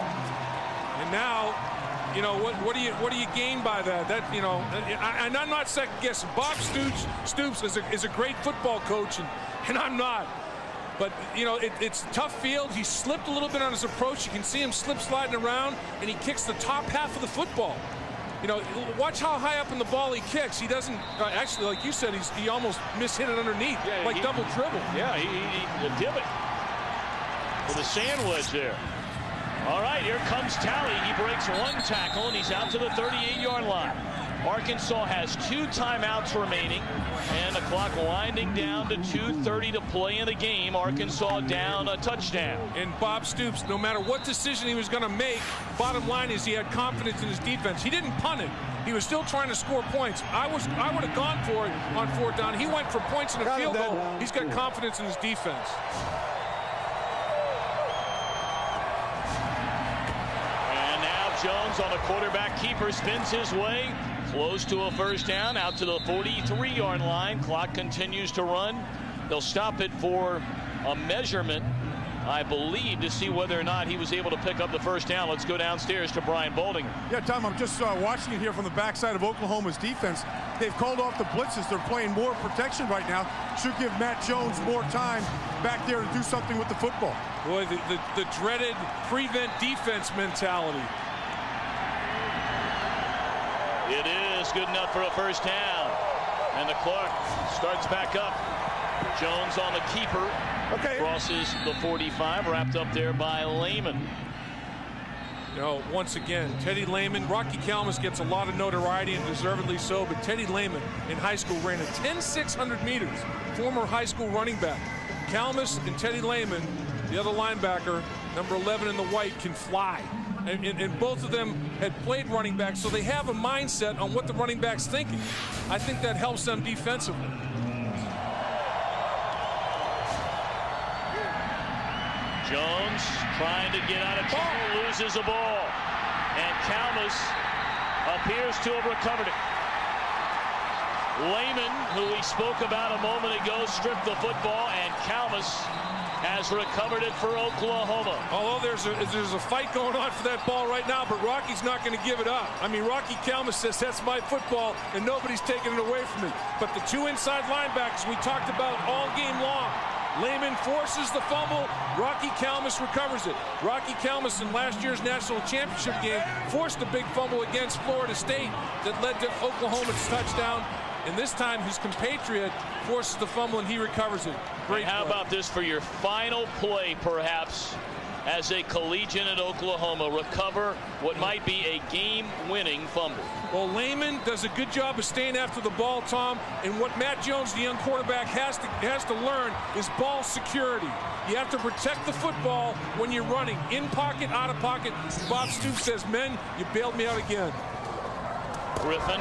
And now, you know, what do you gain by that? That, you know, and I'm not second guessing. Bob Stoops is a great football coach, and I'm not. But, you know, it's a tough field. He slipped a little bit on his approach. You can see him slip sliding around, and he kicks the top half of the football. You know, watch how high up in the ball he kicks. He doesn't actually, like you said, he almost mishit it underneath, like double dribble. Yeah, he divot with a sandwich there. All right, here comes Talley. He breaks one tackle, and he's out to the 38-yard line. Arkansas has 2 timeouts remaining, and the clock winding down to 2:30 to play in the game. Arkansas down a touchdown. And Bob Stoops, no matter what decision he was going to make, bottom line is he had confidence in his defense. He didn't punt it. He was still trying to score points. I would have gone for it on 4th down. He went for points in a field goal. He's got confidence in his defense. And now Jones on the quarterback keeper spins his way. Close to a first down, out to the 43-yard line. Clock continues to run. They'll stop it for a measurement, I believe, to see whether or not he was able to pick up the first down. Let's go downstairs to Brian Boldinger. Yeah, Tom, I'm just watching it here from the backside of Oklahoma's defense. They've called off the blitzes. They're playing more protection right now. Should give Matt Jones more time back there to do something with the football. Boy, the dreaded prevent defense mentality. It is good enough for a first down. And the clock starts back up. Jones on the keeper. Crosses the 45, wrapped up there by Lehman. You know, once again, Teddy Lehman, Rocky Kalmus gets a lot of notoriety and deservedly so, but Teddy Lehman in high school ran a 10-600 meters, former high school running back. Kalmus and Teddy Lehman, the other linebacker, number 11 in the white, can fly. And both of them had played running back, so they have a mindset on what the running back's thinking. I think that helps them defensively. Jones trying to get out of trouble, loses a ball. And Kalmus appears to have recovered it. Lehman, who we spoke about a moment ago, stripped the football, and Kalmus has recovered it for Oklahoma. Although there's a fight going on for that ball right now, but Rocky's not going to give it up. I mean, Rocky Kalmus says that's my football, and nobody's taking it away from me. But the two inside linebackers we talked about all game long. Lehman forces the fumble. Rocky Kalmus recovers it. Rocky Kalmus in last year's national championship game forced a big fumble against Florida State that led to Oklahoma's touchdown. And this time his compatriot forces the fumble and he recovers it. Great. How about this for your final play, perhaps, as a collegian at Oklahoma? Recover what might be a game-winning fumble. Well, Lehman does a good job of staying after the ball, Tom. And what Matt Jones, the young quarterback, has to learn is ball security. You have to protect the football when you're running. In pocket, out of pocket. Bob Stoops says, men, you bailed me out again. Griffin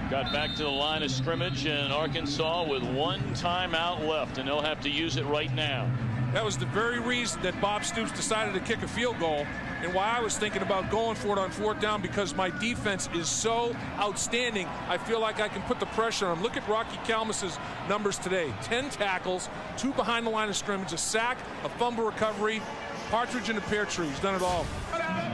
got back to the line of scrimmage in Arkansas with one timeout left, and they'll have to use it right now. That was the very reason that Bob Stoops decided to kick a field goal, and why I was thinking about going for it on fourth down, because my defense is so outstanding. I feel like I can put the pressure on them. Look at Rocky Kalmus's numbers today. 10 tackles, 2 behind the line of scrimmage, a sack, a fumble recovery, partridge in a pear tree. He's done it all. We're done.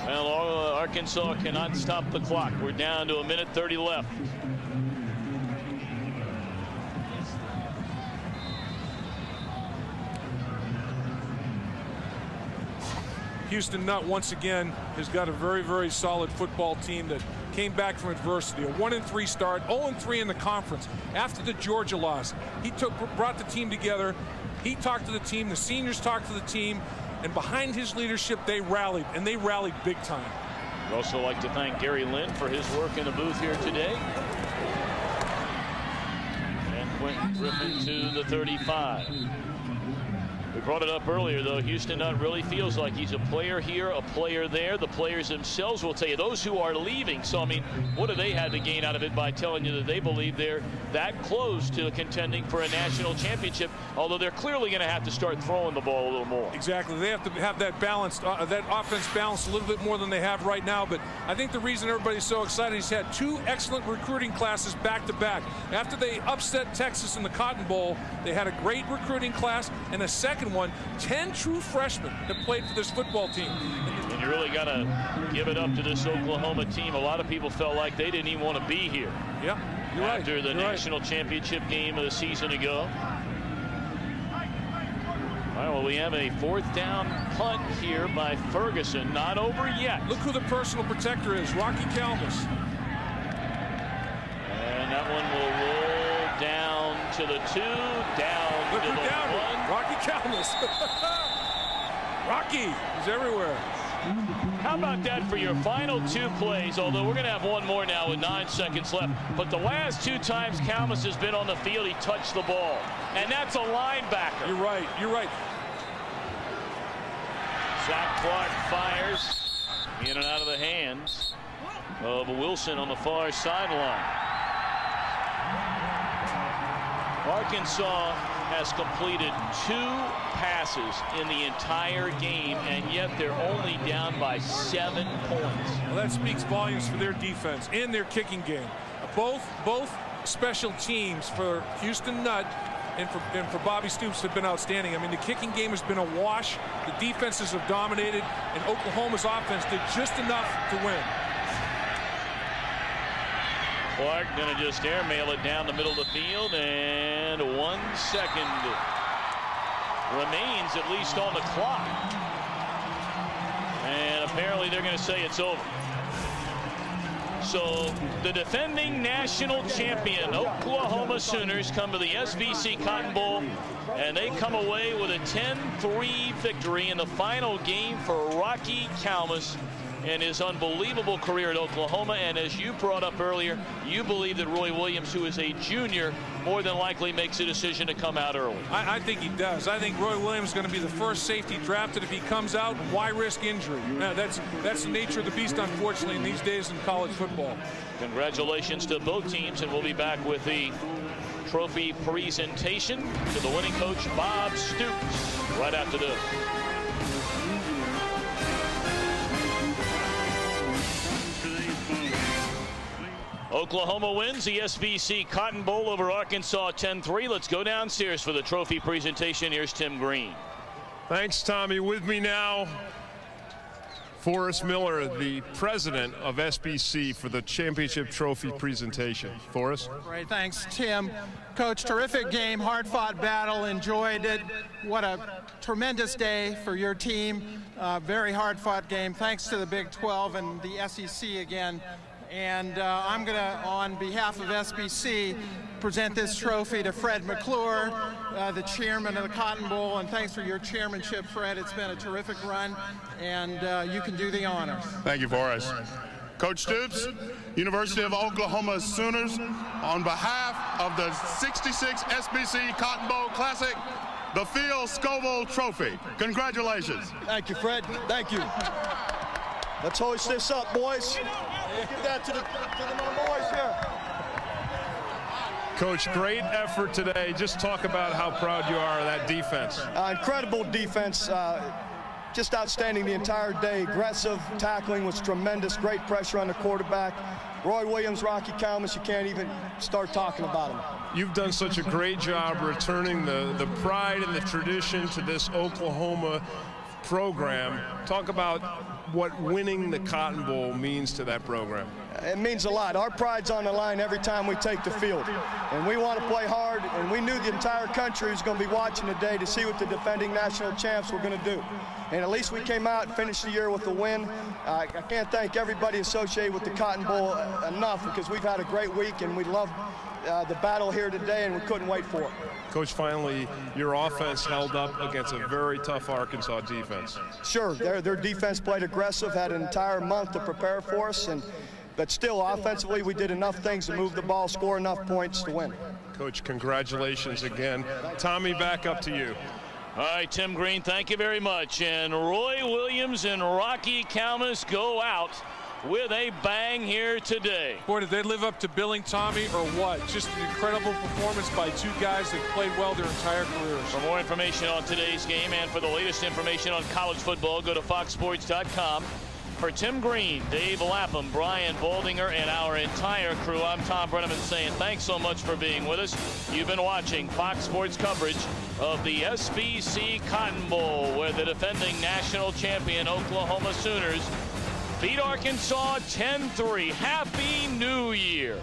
Well, Arkansas cannot stop the clock. We're down to 1:30 left. Houston Nutt once again has got a very, very solid football team that came back from adversity. A 1-3 start, 0-3 in the conference. After the Georgia loss, he brought the team together. He talked to the team. The seniors talked to the team. And behind his leadership, they rallied, and they rallied big time. We'd also like to thank Gary Lynn for his work in the booth here today. And Quentin Griffin to the 35. We brought it up earlier, though. Houston Nutt really feels like he's a player here, a player there. The players themselves will tell you, those who are leaving. So, I mean, what have they had to gain out of it by telling you that they believe they're that close to contending for a national championship, although they're clearly going to have to start throwing the ball a little more. Exactly. They have to have that balanced, that offense balanced a little bit more than they have right now. But I think the reason everybody's so excited, he's had 2 excellent recruiting classes back-to-back. After they upset Texas in the Cotton Bowl, they had a great recruiting class, and a second one, 10 true freshmen that played for this football team. And you really got to give it up to this Oklahoma team. A lot of people felt like they didn't even want to be here. Yeah, you're right. After the national championship game of the season ago. All right, well, we have a 4th down punt here by Ferguson. Not over yet. Look who the personal protector is, Rocky Kalmus. And that one will roll down to the 2, down Look to the 1. Rocky Kalmus. Rocky is everywhere. How about that for your final 2 plays? Although we're going to have one more now with 9 seconds left. But the last 2 times Kalmus has been on the field, he touched the ball. And that's a linebacker. You're right. You're right. Zach Clark fires in and out of the hands of Wilson on the far sideline. Arkansas has completed 2 passes in the entire game, and yet they're only down by 7 points. Well, that speaks volumes for their defense and their kicking game. Both special teams for Houston Nutt and for Bobby Stoops have been outstanding. I mean, the kicking game has been a wash. The defenses have dominated, and Oklahoma's offense did just enough to win. Clark going to just airmail it down the middle of the field, and 1 second remains at least on the clock. And apparently they're going to say it's over. So the defending national champion Oklahoma Sooners come to the SBC Cotton Bowl, and they come away with a 10-3 victory in the final game for Rocky Kalmus in his unbelievable career at Oklahoma. And as you brought up earlier, you believe that Roy Williams, who is a junior, more than likely makes a decision to come out early. I think he does. I think Roy Williams is going to be the first safety drafted. If he comes out, why risk injury? That's the nature of the beast, unfortunately, in these days in college football. Congratulations to both teams, and we'll be back with the trophy presentation to the winning coach, Bob Stoops, right after this. Oklahoma wins the SBC Cotton Bowl over Arkansas 10-3. Let's go downstairs for the trophy presentation. Here's Tim Green. Thanks, Tommy. With me now, Forrest Miller, the president of SBC, for the championship trophy presentation. Forrest? Great, thanks, Tim. Coach, terrific game, hard-fought battle, enjoyed it. What a tremendous day for your team. Very hard-fought game. Thanks to the Big 12 and the SEC again. And I'm going to, on behalf of SBC, present this trophy to Fred McClure, the chairman of the Cotton Bowl. And thanks for your chairmanship, Fred. It's been a terrific run, and you can do the honors. Thank you, Forrest. Coach Stoops, University of Oklahoma Sooners, on behalf of the 66 SBC Cotton Bowl Classic, the Phil Scoville Trophy. Congratulations. Thank you, Fred. Thank you. Let's hoist this up, boys. Give that to my boys here. Coach, great effort today. Just talk about how proud you are of that defense. Incredible defense. Just outstanding the entire day. Aggressive tackling was tremendous. Great pressure on the quarterback. Roy Williams, Rocky Calmus, you can't even start talking about him. You've done such a great job returning the pride and the tradition to this Oklahoma program. Talk about what winning the Cotton Bowl means to that program. It means a lot. Our pride's on the line every time we take the field. And we want to play hard, and we knew the entire country was going to be watching today to see what the defending national champs were going to do. And at least we came out and finished the year with a win. I can't thank everybody associated with the Cotton Bowl enough, because we've had a great week, and we love the battle here today, and we couldn't wait for it. Coach, finally, your offense held up against a very tough Arkansas defense. Sure, their defense played aggressive, had an entire month to prepare for us, but still, offensively, we did enough things to move the ball, score enough points to win. Coach, congratulations again. Tommy, back up to you. All right, Tim Green, thank you very much. And Roy Williams and Rocky Calmus go out with a bang here today. Boy, did they live up to billing, Tommy, or what? Just an incredible performance by two guys that played well their entire careers. For more information on today's game and for the latest information on college football, go to foxsports.com. For Tim Green, Dave Lapham, Brian Baldinger, and our entire crew, I'm Tom Brenneman saying thanks so much for being with us. You've been watching Fox Sports coverage of the SBC Cotton Bowl, where the defending national champion Oklahoma Sooners beat Arkansas 10-3. Happy New Year.